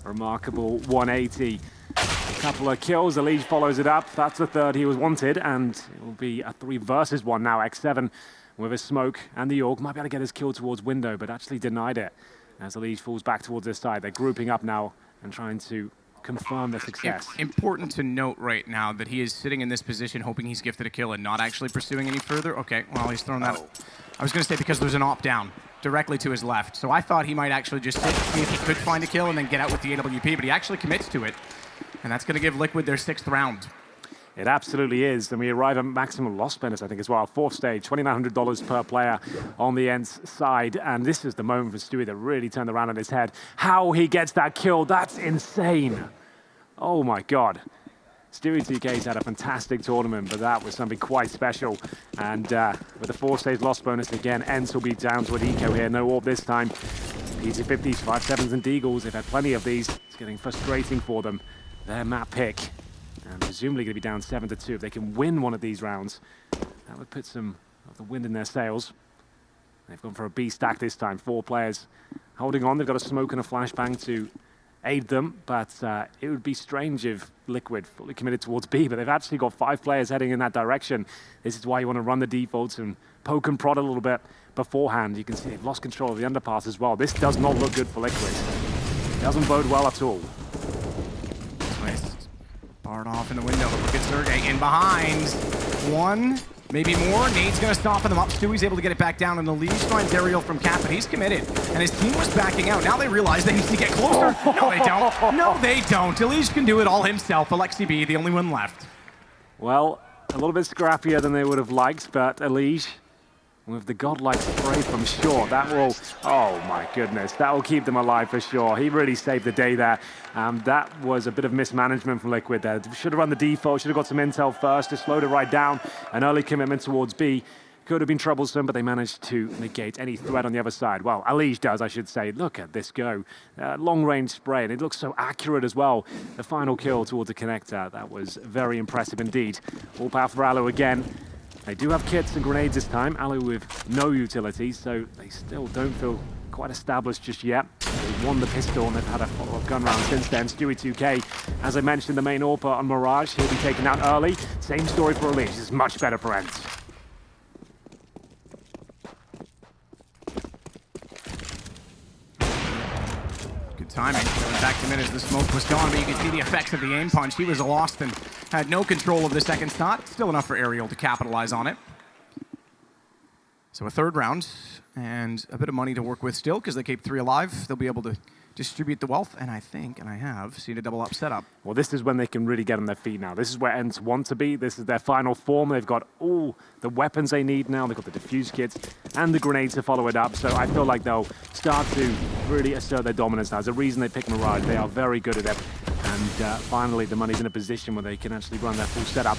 Remarkable 180. A couple of kills, Elise follows it up. That's the third he was wanted, and it will be a 3 versus 1 now. X7 with his smoke and the York might be able to get his kill towards window, but actually denied it. As Elise falls back towards this side, they're grouping up now and trying to confirm their success. Important to note right now that he is sitting in this position hoping he's gifted a kill and not actually pursuing any further. Okay, well, he's thrown that. I was going to say because there's an op down directly to his left. So I thought he might actually just sit, see if he could find a kill and then get out with the AWP, but he actually commits to it. And that's going to give Liquid their 6th round. It absolutely is, and we arrive at maximum loss bonus, I think, as well. 4th stage, $2,900 per player on the ENCE side, and this is the moment for Stewie that really turned around on his head. How he gets that kill, that's insane. Oh my God. Stewie 2K's had a fantastic tournament, but that was something quite special. And with the 4th stage loss bonus again, ENCE will be down to an eco here, no AWP this time. PT-50s, 5.7s and Deagles, they've had plenty of these. It's getting frustrating for them. Their map pick, and presumably going to be down 7-2. If they can win one of these rounds, that would put some of the wind in their sails. They've gone for a B stack this time. 4 players holding on. They've got a smoke and a flashbang to aid them, but it would be strange if Liquid fully committed towards B, but they've actually got 5 players heading in that direction. This is why you want to run the defaults and poke and prod a little bit beforehand. You can see they've lost control of the underpass as well. This does not look good for Liquid. It doesn't bode well at all. Twist. Barred off in the window. Look at Sergey in behind. 1, maybe more. Nade's going to soften them up. Stewie's able to get it back down, and the Liege finds Aerial from Cap, but he's committed. And his team was backing out. Now they realize they need to get closer. No, they don't. No, they don't. Liege can do it all himself. Alexi B, the only one left. Well, a little bit scrappier than they would have liked, but Liege, with the godlike spray from short, that will, oh my goodness, that will keep them alive for sure. He really saved the day there. That was a bit of mismanagement from Liquid there. Should have run the default, should have got some intel first, just slowed it right down. An early commitment towards B could have been troublesome, but they managed to negate any threat on the other side. Well, Liege does, I should say. Look at this go. Long-range spray, and it looks so accurate as well. The final kill towards the connector, that was very impressive indeed. All power for Alu again. They do have kits and grenades this time. Alu with no utility, so they still don't feel quite established just yet. They've won the pistol, and they've had a follow-up gun round since then. Stewie 2K, as I mentioned, the main AWPer on Mirage. He'll be taken out early. Same story for Liege. This is much better for ENCE. Timing. Going back to mid as the smoke was gone, but you can see the effects of the aim punch. He was lost and had no control of the second shot. Still enough for Aerial to capitalize on it. So a 3rd round and a bit of money to work with still because they keep 3 alive. They'll be able to distribute the wealth, and I think, and I have, seen a double up setup. Well, this is when they can really get on their feet now. This is where ENCE want to be. This is their final form. They've got all the weapons they need now. They've got the defuse kits and the grenades to follow it up. So I feel like they'll start to really assert their dominance now. There's a reason they picked Mirage. They are very good at it. And finally, the money's in a position where they can actually run their full setup.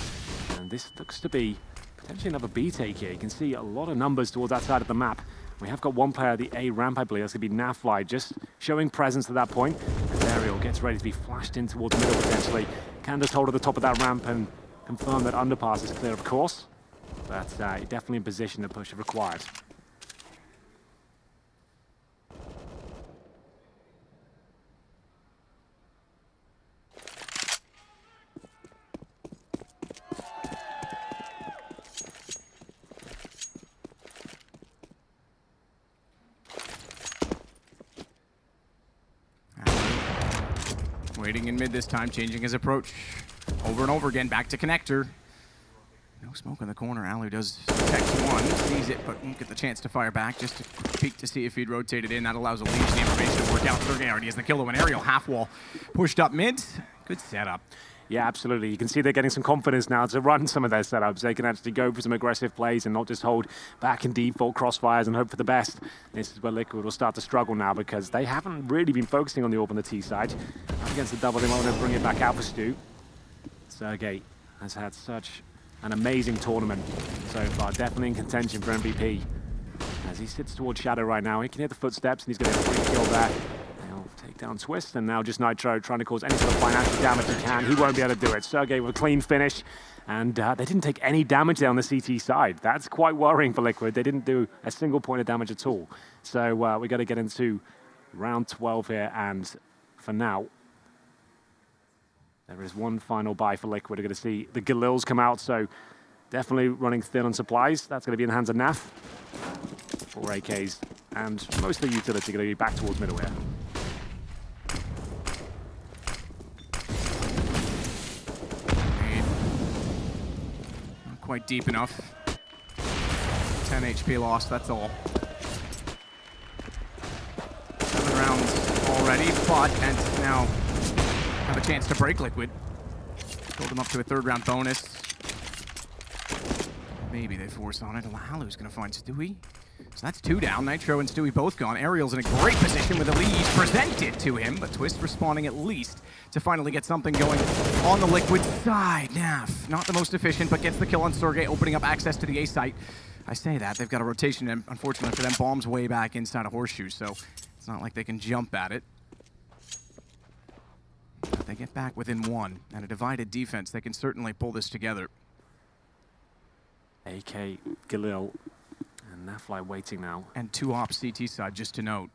And this looks to be potentially another B take here. You can see a lot of numbers towards that side of the map. We have got one player at the A ramp, I believe. That's going to be Nafly, just showing presence at that point. As Aerial gets ready to be flashed in towards middle, potentially. Can just hold at the top of that ramp and confirm that underpass is clear, of course. But definitely in position to push if required. Waiting in mid this time, changing his approach over and over again. Back to connector. No smoke in the corner. Alu does detect 1, sees it, but won't get the chance to fire back. Just to peek to see if he'd rotated in. That allows a Liege the information to work out. Sergey already has the kill, though. An Aerial half wall pushed up mid. Good setup. Yeah, absolutely. You can see they're getting some confidence now to run some of their setups. They can actually go for some aggressive plays and not just hold back in default crossfires and hope for the best. This is where Liquid will start to struggle now because they haven't really been focusing on the AWP on the T side. Up against the double, they might want to bring it back out for Stu. Sergey has had such an amazing tournament so far. Definitely in contention for MVP. As he sits towards Shadow right now, he can hear the footsteps and he's going to get a free kill there. Take down Twist, and now just Nitro trying to cause any sort of financial damage he can. He won't be able to do it. Sergey with a clean finish, and they didn't take any damage there on the CT side. That's quite worrying for Liquid. They didn't do a single point of damage at all. So we got to get into round 12 here, and for now, there is one final buy for Liquid. We're going to see the Galils come out, so definitely running thin on supplies. That's going to be in the hands of Naf. 4 AKs, and most of the utility going to be back towards middle here. Quite deep enough. 10 HP lost, that's all. 7 rounds already, but ENCE now have a chance to break Liquid. Build them up to a 3rd round bonus. Maybe they force on it. Alu's gonna find Stewie. So that's 2 down. Nitro and Stewie both gone. Aerial's in a great position with the lead presented to him, but Twist responding at least to finally get something going on the Liquid side. Naf, not the most efficient, but gets the kill on Sergey, opening up access to the A site. I say that, they've got a rotation, and unfortunately for them, bombs way back inside a horseshoe, so It's not like they can jump at it. But they get back within 1, and a divided defense, they can certainly pull this together. AK, Galil, and Nafly waiting now. And 2 ops CT side, just to note.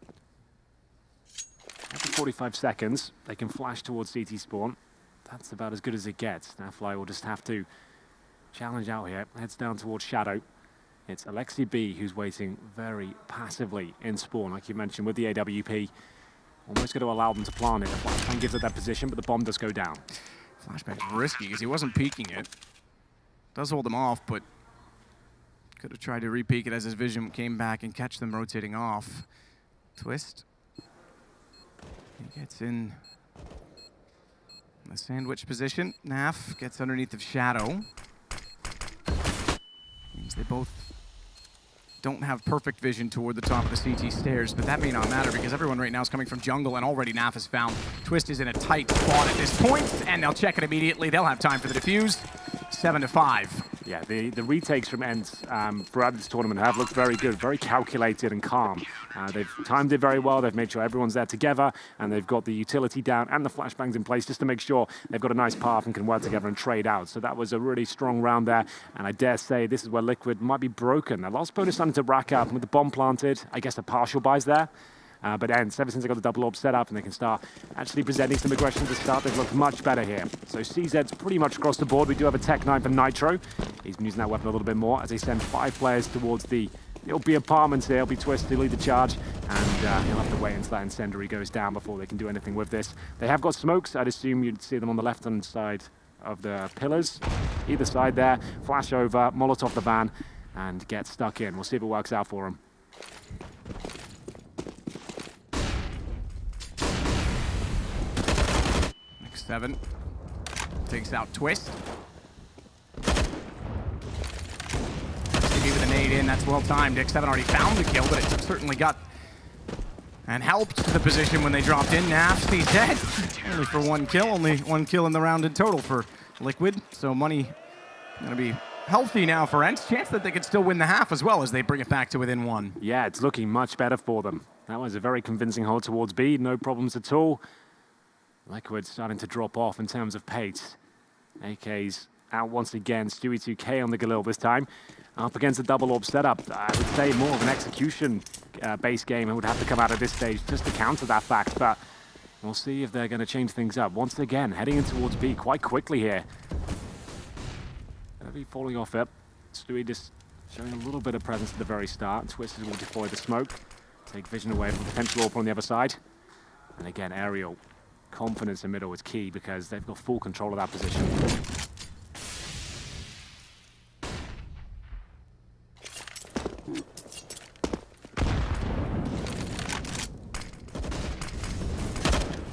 After 45 seconds, they can flash towards CT spawn. That's about as good as it gets. Nafly will just have to challenge out here. Heads down towards Shadow. It's Alexi B who's waiting very passively in spawn, like you mentioned, with the AWP. Almost going to allow them to plant it. The flashbang gives it that position, but the bomb does go down. Flashbang's risky because he wasn't peeking it. Does hold him off, but could have tried to re-peek it as his vision came back and catch them rotating off. Twist. He gets in the sandwich position. Naf gets underneath of Shadow. Means they both don't have perfect vision toward the top of the CT stairs, but that may not matter because everyone right now is coming from jungle, and already Naf is found. Twist is in a tight spot at this point, and they'll check it immediately. They'll have time for the defuse. 7-5. Yeah, the retakes from ENCE throughout this tournament have looked very good, very calculated and calm. They've timed it very well. They've made sure everyone's there together, and they've got the utility down and the flashbangs in place just to make sure they've got a nice path and can work together and trade out. So that was a really strong round there, and I dare say this is where Liquid might be broken. Their last bonus starting to rack up, and with the bomb planted, I guess the partial buys there. But ENCE, ever since they got the double orb set up and they can start actually presenting some aggression at the start, they've looked much better here. So CZ's pretty much across the board. We do have a Tech 9 for Nitro. He's been using that weapon a little bit more as they send 5 players towards it'll be apartments here. It'll be Twist to lead the charge, and he'll have to wait until that incendiary goes down before they can do anything with this. They have got smokes. I'd assume you'd see them on the left-hand side of the pillars. Either side there. Flash over, Molotov the van, and get stuck in. We'll see if it works out for them. Next 7 takes out Twist. With a nade in, that's well timed. X7 already found the kill, but it certainly got and helped the position when they dropped in. Nasty's dead. Only for 1 kill, only 1 kill in the round in total for Liquid. So money gonna be healthy now for ENCE. Chance that they could still win the half as well as they bring it back to within 1. Yeah, it's looking much better for them. That was a very convincing hold towards B, no problems at all. Liquid starting to drop off in terms of pace. AK's out once again. Stewie 2K on the Galil this time. Up against the double orb setup. I would say more of an execution base game would have to come out at this stage just to counter that fact, but we'll see if they're going to change things up. Once again, heading in towards B quite quickly here. Going to be falling off it. Stewie just showing a little bit of presence at the very start. Twisters will deploy the smoke, take vision away from potential AWP on the other side. And again, aerial confidence in middle is key because they've got full control of that position.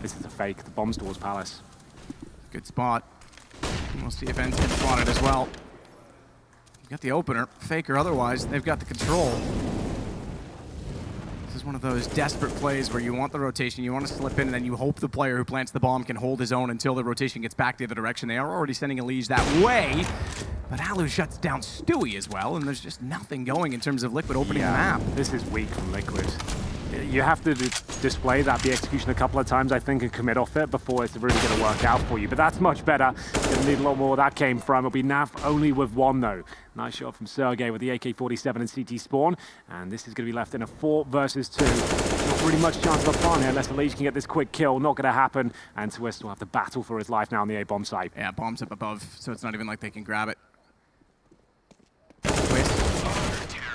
This is a fake. The bomb's towards Palace. Good spot. And we'll see if ENCE can spot it as well. Got the opener, fake or otherwise, they've got the control. This is one of those desperate plays where you want the rotation, you want to slip in, and then you hope the player who plants the bomb can hold his own until the rotation gets back the other direction. They are already sending a Liege that way, but Alu shuts down Stewie as well, and there's just nothing going in terms of Liquid opening the map. This is weak from Liquid. You have to display that B execution a couple of times, I think, and commit off it before it's really going to work out for you. But that's much better. Gonna need a lot more where that came from. It'll be Naf only with 1, though. Nice shot from Sergey with the AK-47 and CT spawn. And this is going to be left in a 4 versus 2. Not really much chance of a plan here unless the Liege can get this quick kill. Not going to happen. And Twist will have to battle for his life now on the A-bomb site. Yeah, bomb's up above, so it's not even like they can grab it.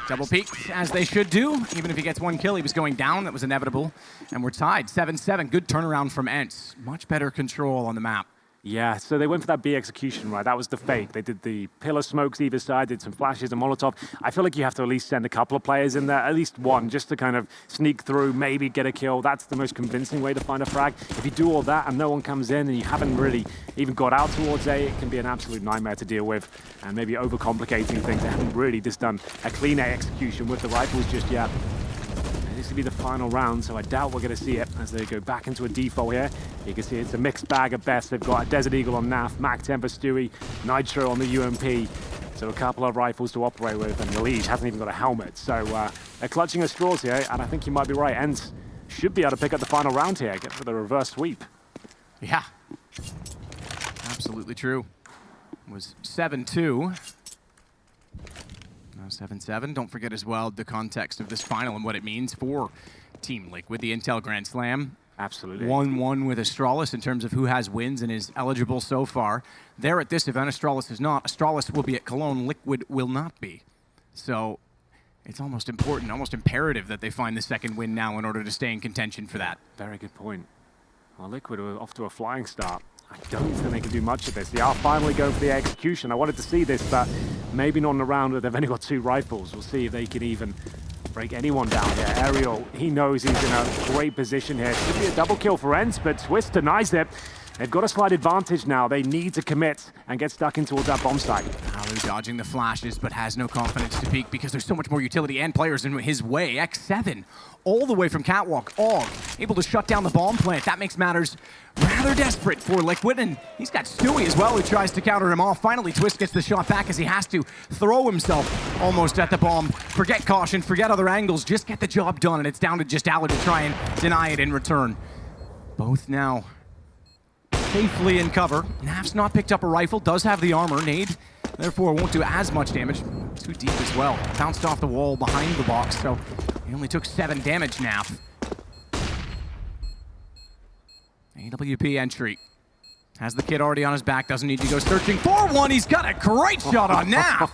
Double peek, as they should do. Even if he gets 1 kill, he was going down. That was inevitable. And we're tied, 7-7. Good turnaround from ENCE. Much better control on the map. Yeah, so they went for that B execution, right? That was the fake. They did the pillar smokes either side, did some flashes and Molotov. I feel like you have to at least send a couple of players in there, at least 1, just to kind of sneak through, maybe get a kill. That's the most convincing way to find a frag. If you do all that and no one comes in and you haven't really even got out towards A, it can be an absolute nightmare to deal with and maybe overcomplicating things. They haven't really just done a clean A execution with the rifles just yet. This will be the final round, so I doubt we're going to see it as they go back into a default here. You can see it's a mixed bag at best. They've got a Desert Eagle on Naf, Mac 10 for Stewie, Nitro on the UMP. So a couple of rifles to operate with, and the Liege hasn't even got a helmet. So they're clutching at straws here, and I think you might be right. ENCE should be able to pick up the final round here, get for the reverse sweep. Yeah, absolutely true. It was 7-2. Now 7-7. Don't forget as well the context of this final and what it means for Team Liquid, the Intel Grand Slam. Absolutely. 1-1 with Astralis in terms of who has wins and is eligible so far. They're at this event, Astralis is not. Astralis will be at Cologne, Liquid will not be. So it's almost important, almost imperative that they find the second win now in order to stay in contention for that. Very good point. Well, Liquid are off to a flying start. I don't think they can do much of this. They are finally going for the execution. I wanted to see this, but maybe not in a round where they've only got 2 rifles. We'll see if they can even break anyone down here. Aerial, he knows he's in a great position here. Should be a double kill for ENCE, but Twist denies it. They've got a slight advantage now. They need to commit and get stuck in towards that bomb site. Alu dodging the flashes, but has no confidence to peek because there's so much more utility and players in his way. X7, all the way from Catwalk. Og, able to shut down the bomb plant. That makes matters rather desperate for Liquid, and he's got Stewie as well who tries to counter him off. Finally, Twist gets the shot back as he has to throw himself almost at the bomb. Forget caution, forget other angles, just get the job done, and it's down to just Alu to try and deny it in return. Both now safely in cover. Naf's not picked up a rifle, does have the armor. Nade, therefore, won't do as much damage. Too deep as well. Bounced off the wall behind the box, so he only took 7 damage, Naf. AWP entry. Has the kid already on his back, doesn't need to go searching for one. He's got a great shot on Naf.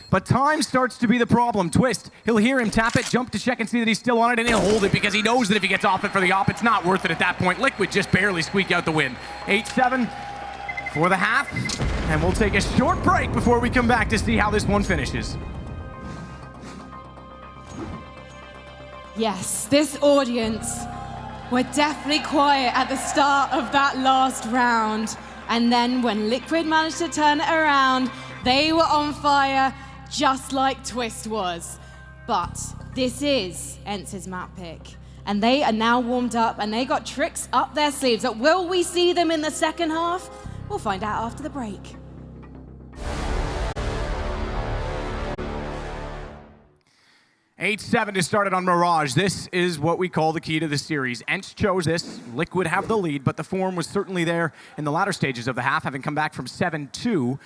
But time starts to be the problem. Twist, he'll hear him tap it, jump to check and see that he's still on it, and he'll hold it because he knows that if he gets off it for the op, it's not worth it at that point. Liquid just barely squeak out the win. 8-7 for the half, and we'll take a short break before we come back to see how this one finishes. Yes, this audience were definitely quiet at the start of that last round. And then when Liquid managed to turn it around, they were on fire just like Twist was. But this is ENCE's map pick. And they are now warmed up and they got tricks up their sleeves. But will we see them in the second half? We'll find out after the break. 8-7 to start it on Mirage. This is what we call the key to the series. ENCE chose this. Liquid have the lead, but the form was certainly there in the latter stages of the half, having come back from 7-2,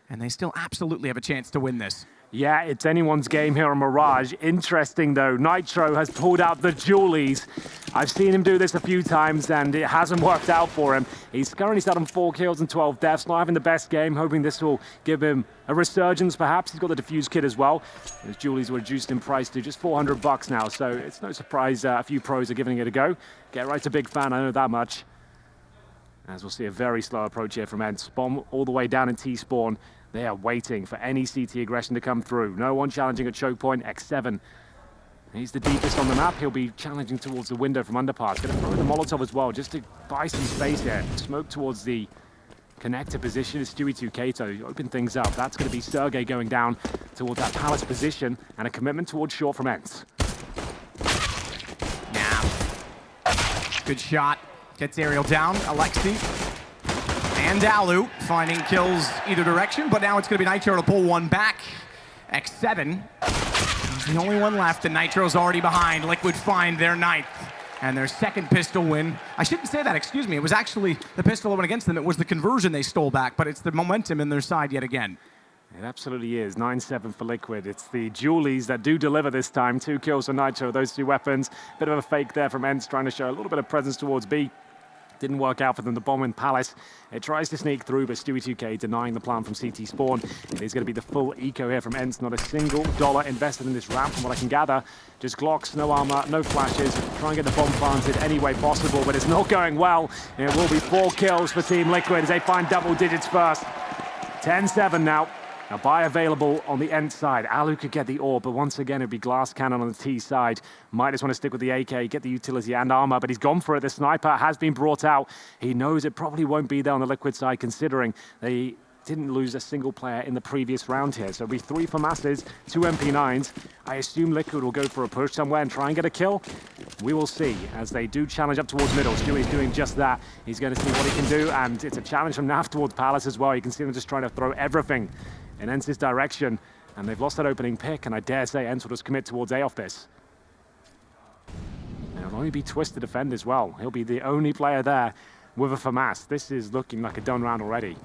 and they still absolutely have a chance to win this. Yeah, it's anyone's game here on Mirage. Interesting, though. Nitro has pulled out the Julies. I've seen him do this a few times, and it hasn't worked out for him. He's currently sat on 4 kills and 12 deaths, not having the best game, hoping this will give him a resurgence, perhaps. He's got the Diffuse kit as well. His Julies were reduced in price to just $400 now, so it's no surprise a few pros are giving it a go. Get Right's a big fan, I know that much. As we'll see a very slow approach here from ENCE. Bomb all the way down in T-spawn. They are waiting for any CT aggression to come through. No one challenging at choke point. X7. He's the deepest on the map. He'll be challenging towards the window from underpass. Going to throw the Molotov as well, just to buy some space here. Smoke towards the connector position is Stewie 2K to open things up. That's going to be Sergey going down towards that palace position, and a commitment towards short from ENCE. Now, good shot. Gets Aerial down. Alexi and Alu finding kills either direction, but now it's going to be Nitro to pull one back. X7 is the only one left, and Nitro's already behind. Liquid find their 9th and their 2nd pistol win. I shouldn't say that, excuse me. It was actually the pistol that went against them. It was the conversion they stole back, but it's the momentum in their side yet again. It absolutely is. 9-7 for Liquid. It's the Julies that do deliver this time. 2 kills for Nitro, those 2 weapons. Bit of a fake there from ENCE, trying to show a little bit of presence towards B. Didn't work out for them. The bomb in Palace. It tries to sneak through, but Stewie 2K denying the plan from CT spawn. It is going to be the full eco here from ENCE. Not a single dollar invested in this round, from what I can gather. Just Glocks, no armor, no flashes. Try and get the bomb planted any way possible, but it's not going well. It will be 4 kills for Team Liquid as they find double digits first. 10-7 now. A buy available on the ENCE side. Alu could get the orb, but once again, it'd be glass cannon on the T side. Might just want to stick with the AK, get the utility and armor, but he's gone for it. The sniper has been brought out. He knows it probably won't be there on the Liquid side, considering they didn't lose a single player in the previous round here. So it'll be 3 for Masses, 2 MP9s. I assume Liquid will go for a push somewhere and try and get a kill. We will see as they do challenge up towards middle. Stewie's doing just that. He's going to see what he can do, and it's a challenge from Naf towards Palace as well. You can see them just trying to throw everything in ENCE's direction, and they've lost that opening pick, and I dare say ENCE will just commit towards A off this. Now, only be Twist to defend as well. He'll be the only player there with a FAMAS. This is looking like a done round already.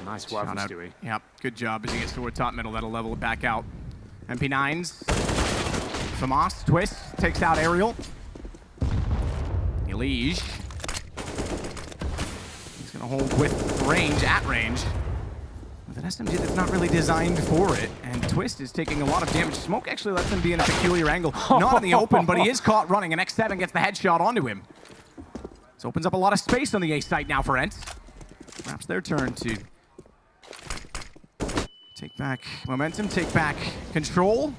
Nice work from Stewie. Yep, good job as he gets toward top middle. That'll level it back out. MP9s. FAMAS, Twist, takes out Aerial. Elige. He's going to hold with range, at range. With an SMG that's not really designed for it. And Twist is taking a lot of damage. Smoke actually lets him be in a peculiar angle. Not in the open, but he is caught running. And X7 gets the headshot onto him. This opens up a lot of space on the A site now for ENCE. Perhaps their turn to take back momentum, take back control.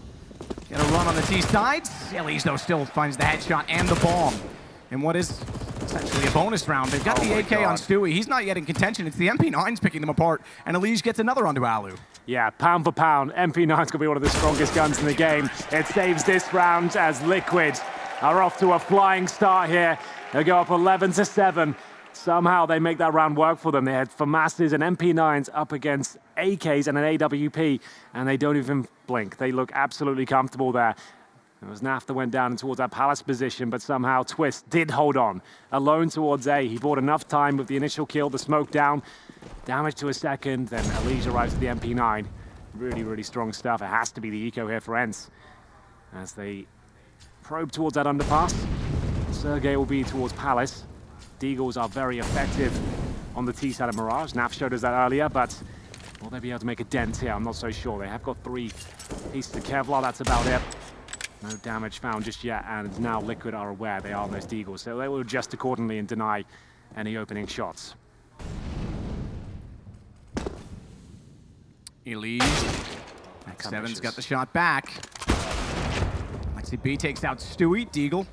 Get a run on the T sides. Elige, though, still finds the headshot and the bomb. And what is essentially a bonus round. They've got the AK on Stewie. He's not yet in contention. It's the MP9s picking them apart. And Elige gets another onto Alu. Yeah, pound for pound, MP9's going to be one of the strongest guns in the game. It saves this round as Liquid are off to a flying start here. They go up 11-7. Somehow they make that round work for them. They had FAMASs and MP9s up against AKs and an AWP, and they don't even blink. They look absolutely comfortable there. It was Naf that went down towards that Palace position, but somehow Twist did hold on. Alone towards A. He bought enough time with the initial kill, the smoke down, damage to a second, then Elige arrives at the MP9. Really, really strong stuff. It has to be the eco here for ENCE. As they probe towards that underpass, Sergey will be towards Palace. Deagles are very effective on the T side of Mirage. Naf showed us that earlier, but will they be able to make a dent here? I'm not so sure. They have got 3 pieces of Kevlar, that's about it. No damage found just yet, and now Liquid are aware they are on those Deagles, so they will adjust accordingly and deny any opening shots. Elige. X7's got the shot back. Lexi B takes out Stewie. Deagle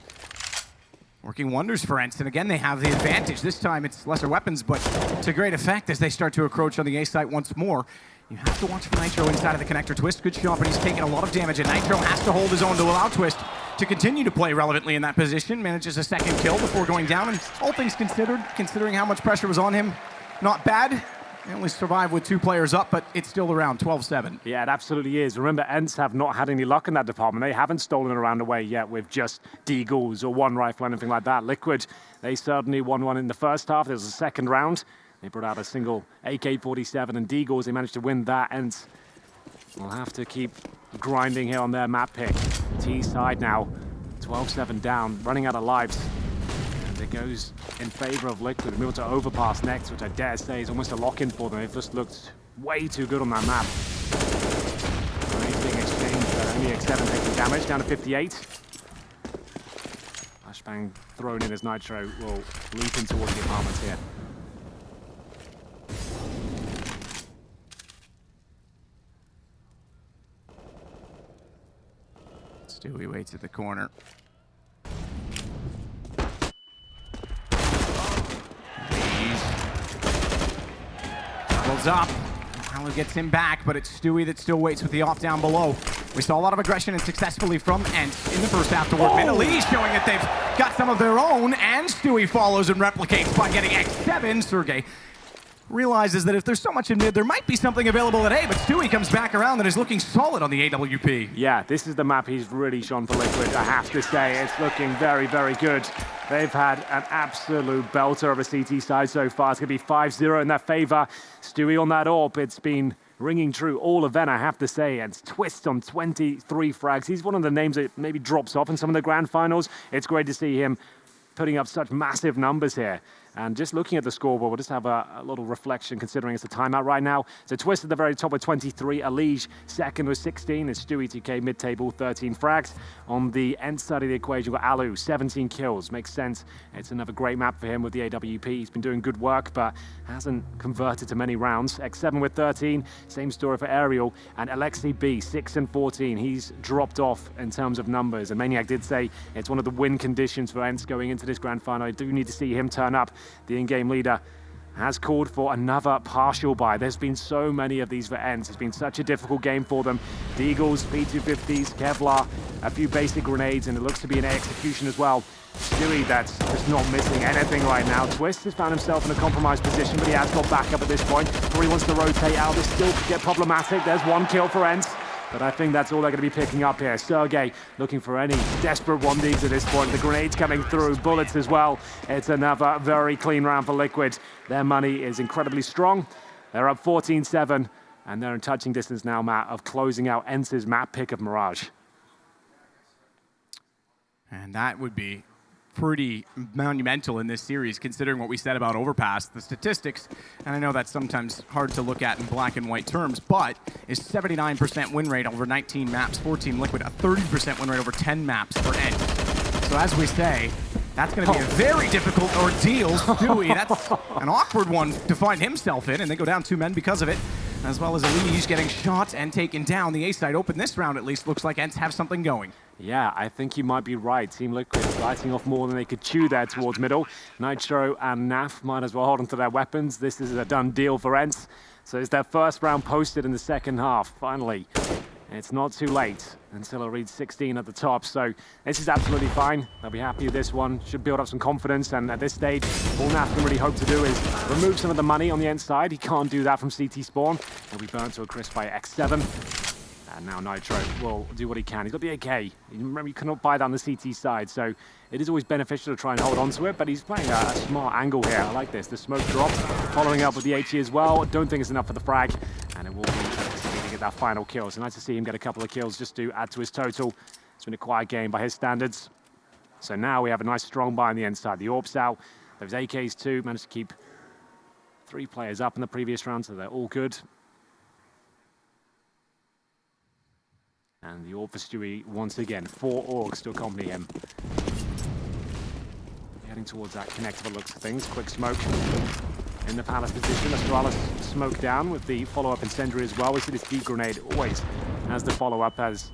working wonders for ENCE, and again they have the advantage. This time it's lesser weapons, but to great effect as they start to encroach on the A site once more. You have to watch for Nitro inside of the connector. Twist, good shot, but he's taking a lot of damage, and Nitro has to hold his own to allow Twist to continue to play relevantly in that position. Manages a second kill before going down, and all things considered, considering how much pressure was on him, not bad. They only survived with 2 players up, but it's still around 12-7. Yeah, it absolutely is. Remember, ENCE have not had any luck in that department. They haven't stolen around away yet with just Deagles or one rifle, anything like that. Liquid, they certainly won one in the first half. There was a second round. They brought out a single AK-47 and Deagles. They managed to win that, and we'll have to keep grinding here on their map pick. T side now, 12-7 down, running out of lives. And it goes in favor of Liquid. Move to overpass next, which I dare say is almost a lock-in for them. They've just looked way too good on that map. Grenades being exchanged, but only X7 taking damage, down to 58. Flashbang thrown in as Nitro will leap in towards the apartments here. Stewie waits at the corner. Doubles up. Alu gets him back, but it's Stewie that still waits with the off down below. We saw a lot of aggression and successfully from ENCE in the first half toward mid. Elige showing that they've got some of their own, and Stewie follows and replicates by getting X7. Sergey realizes that if there's so much in mid, there might be something available at A, but Stewie comes back around and is looking solid on the AWP. Yeah, this is the map he's really shone for Liquid, I have to say. It's looking very, very good. They've had an absolute belter of a CT side so far. It's going to be 5-0 in their favor. Stewie on that AWP, it's been ringing true all event, I have to say. And Twist on 23 frags. He's one of the names that maybe drops off in some of the grand finals. It's great to see him putting up such massive numbers here. And just looking at the scoreboard, we'll just have a little reflection considering it's a timeout right now. So Twist at the very top with 23, Elige second with 16, it's Stewie TK mid-table, 13 frags. On the ENCE side of the equation, we've got Alu, 17 kills, makes sense. It's another great map for him with the AWP. He's been doing good work, but hasn't converted to many rounds. X7 with 13, same story for Aerial. And Alexi B, 6 and 14, he's dropped off in terms of numbers. And Maniac did say it's one of the win conditions for ENCE going into this grand final. I do need to see him turn up. The in-game leader has called for another partial buy. There's been so many of these for ENCE. It's been such a difficult game for them. Deagles, P250s, Kevlar, a few basic grenades, and it looks to be an execution as well. Stewie, that's just not missing anything right now. Twist has found himself in a compromised position, but he has got backup at this point. Probably wants to rotate out. This still could get problematic. There's one kill for ENCE. But I think that's all they're going to be picking up here. Sergey looking for any desperate 1Ds at this point. The grenades coming through, bullets as well. It's another very clean round for Liquid. Their money is incredibly strong. They're up 14-7, and they're in touching distance now, Matt, of closing out ENCE's map pick of Mirage. And that would be pretty monumental in this series, considering what we said about Overpass. The statistics, and I know that's sometimes hard to look at in black and white terms, but is 79% win rate over 19 maps for Team Liquid, a 30% win rate over 10 maps for ENCE. So as we say, that's going to be a very difficult ordeal. Stewie, that's an awkward one to find himself in, and they go down 2 men because of it, as well as Elige getting shot and taken down. The A side open this round, at least, looks like ENCE have something going. Yeah, I think you might be right. Team Liquid biting off more than they could chew there towards middle. Nitro and Naf might as well hold onto their weapons. This is a done deal for ENCE. So it's their first round posted in the second half, finally. It's not too late until it reads 16 at the top, so this is absolutely fine. They'll be happy with this one. Should build up some confidence, and at this stage, all Naf can really hope to do is remove some of the money on the ENCE side. He can't do that from CT spawn. He'll be burnt to a crisp by X7. And now Nitro will do what he can. He's got the AK. Remember, you cannot buy down the CT side, so it is always beneficial to try and hold on to it, but he's playing a smart angle here. I like this. The smoke drop, following up with the HE as well. Don't think it's enough for the frag, and it will be to get that final kill. So nice to see him get a couple of kills just to add to his total. It's been a quiet game by his standards. So now we have a nice strong buy on the inside. The Orbs out. Those AKs too. Managed to keep 3 players up in the previous round, so they're all good. And the Orb for Stewie once again. 4 Orgs to accompany him. Heading towards that connect by the looks of things. Quick smoke in the Palace position. Astralis smoke down with the follow-up incendiary as well. We see this deep grenade always as the follow-up, as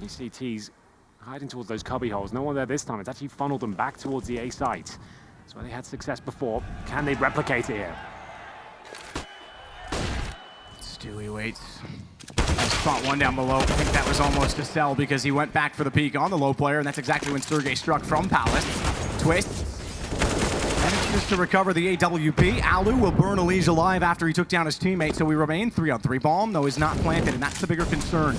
you see T's hiding towards those cubby holes. No one there this time. It's actually funneled them back towards the A site. That's where they had success before. Can they replicate it here? Stewie waits. Spot 1 down below. I think that was almost a sell because he went back for the peek on the low player, and that's exactly when Sergey struck from Palace. Twist. Manages to recover the AWP. Alu will burn Elige alive after he took down his teammate, so we remain 3-on-3. Bomb, though, is not planted, and that's the bigger concern,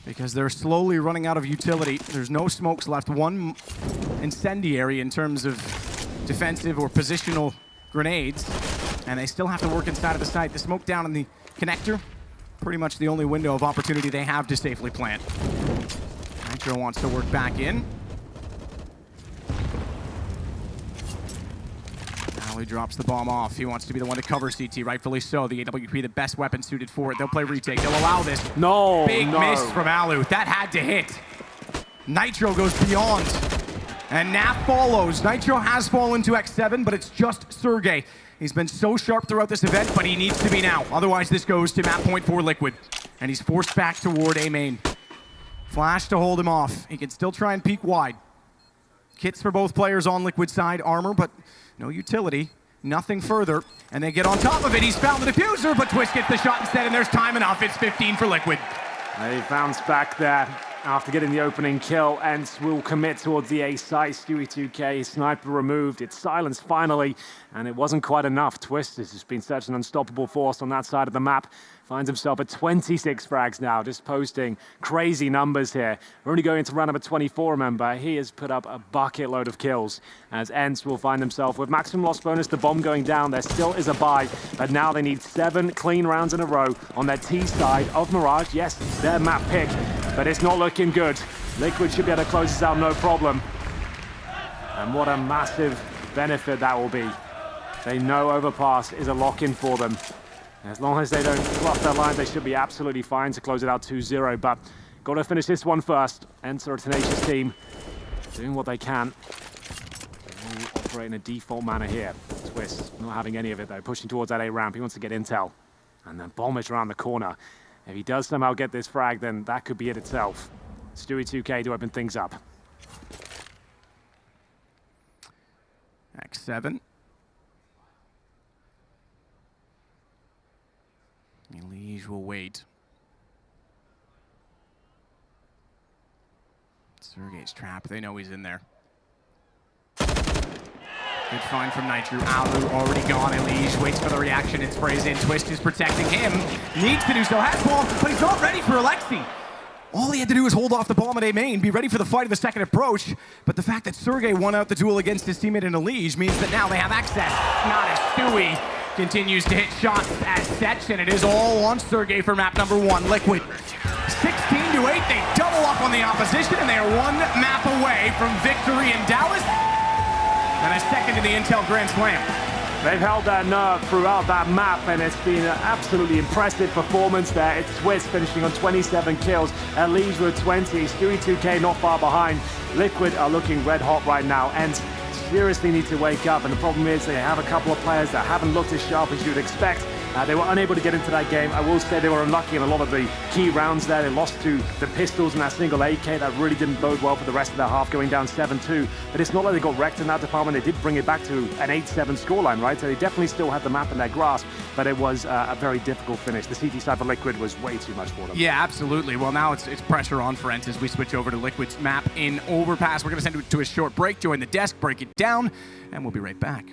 because they're slowly running out of utility. There's no smokes left. 1 incendiary in terms of defensive or positional grenades, and they still have to work inside of the site. The smoke down in the connector, pretty much the only window of opportunity they have to safely plant. Nitro wants to work back in. Ali drops the bomb off. He wants to be the one to cover CT, rightfully so. The AWP, the best weapon suited for it. They'll play retake. They'll allow this. Big miss from Alu. That had to hit. Nitro goes beyond. And Naf follows. Nitro has fallen to X7, but it's just Sergey. He's been so sharp throughout this event, but he needs to be now. Otherwise, this goes to map point for Liquid. And he's forced back toward A main. Flash to hold him off. He can still try and peek wide. Kits for both players on Liquid side. Armor, but no utility. Nothing further. And they get on top of it. He's found the diffuser, but Twist gets the shot instead, and there's time enough. It's 15 for Liquid. They bounce back there after getting the opening kill. ENCE will commit towards the A site. Stewie 2K, sniper removed. It's silence finally, and it wasn't quite enough. Twist has just been such an unstoppable force on that side of the map. Finds himself at 26 frags now, just posting crazy numbers here. We're only going into round number 24, remember. He has put up a bucket load of kills, as ENCE will find himself with maximum loss bonus, the bomb going down. There still is a buy, but now they need 7 clean rounds in a row on their T side of Mirage. Yes, their map pick, but it's not looking good. Liquid should be able to close this out, no problem. And what a massive benefit that will be. They know Overpass is a lock-in for them. As long as they don't fluff their lines, they should be absolutely fine to close it out 2-0. But got to finish this one first. ENCE are a tenacious team, doing what they can. They will operate in a default manner here. Twist not having any of it though, pushing towards that A ramp. He wants to get intel, and then bomb it around the corner. If he does somehow get this frag, then that could be it itself. Stewie 2K to open things up. X7. Elige will wait. Sergey's trapped. They know he's in there. Good find from Nitro. Alu already gone. Elige waits for the reaction and sprays in. Twist is protecting him. Needs to do so. Has ball, but he's not ready for Alexi. All he had to do was hold off the bomb at A main, be ready for the fight of the second approach. But the fact that Sergey won out the duel against his teammate in Elige means that now they have access. Not as Stewie continues to hit shots as Setch, and it is all on Sergey for map number 1. Liquid 16-8. They double up on the opposition, and they are one map away from victory in Dallas and a second in the Intel Grand Slam. They've held their nerve throughout that map, and it's been an absolutely impressive performance there. It's Swiss finishing on 27 kills, Elige with 20, Stewie 2K not far behind. Liquid are looking red hot right now, and seriously need to wake up, and the problem is they have a couple of players that haven't looked as sharp as you'd expect. They were unable to get into that game. I will say they were unlucky in a lot of the key rounds there. They lost to the Pistols in that single AK. That really didn't bode well for the rest of their half, going down 7-2. But it's not like they got wrecked in that department. They did bring it back to an 8-7 scoreline, right? So they definitely still had the map in their grasp, but it was a very difficult finish. The CT side for Liquid was way too much for them. Yeah, absolutely. Well, now it's pressure on for ENCE as we switch over to Liquid's map in Overpass. We're going to send it to a short break, join the desk, break it down, and we'll be right back.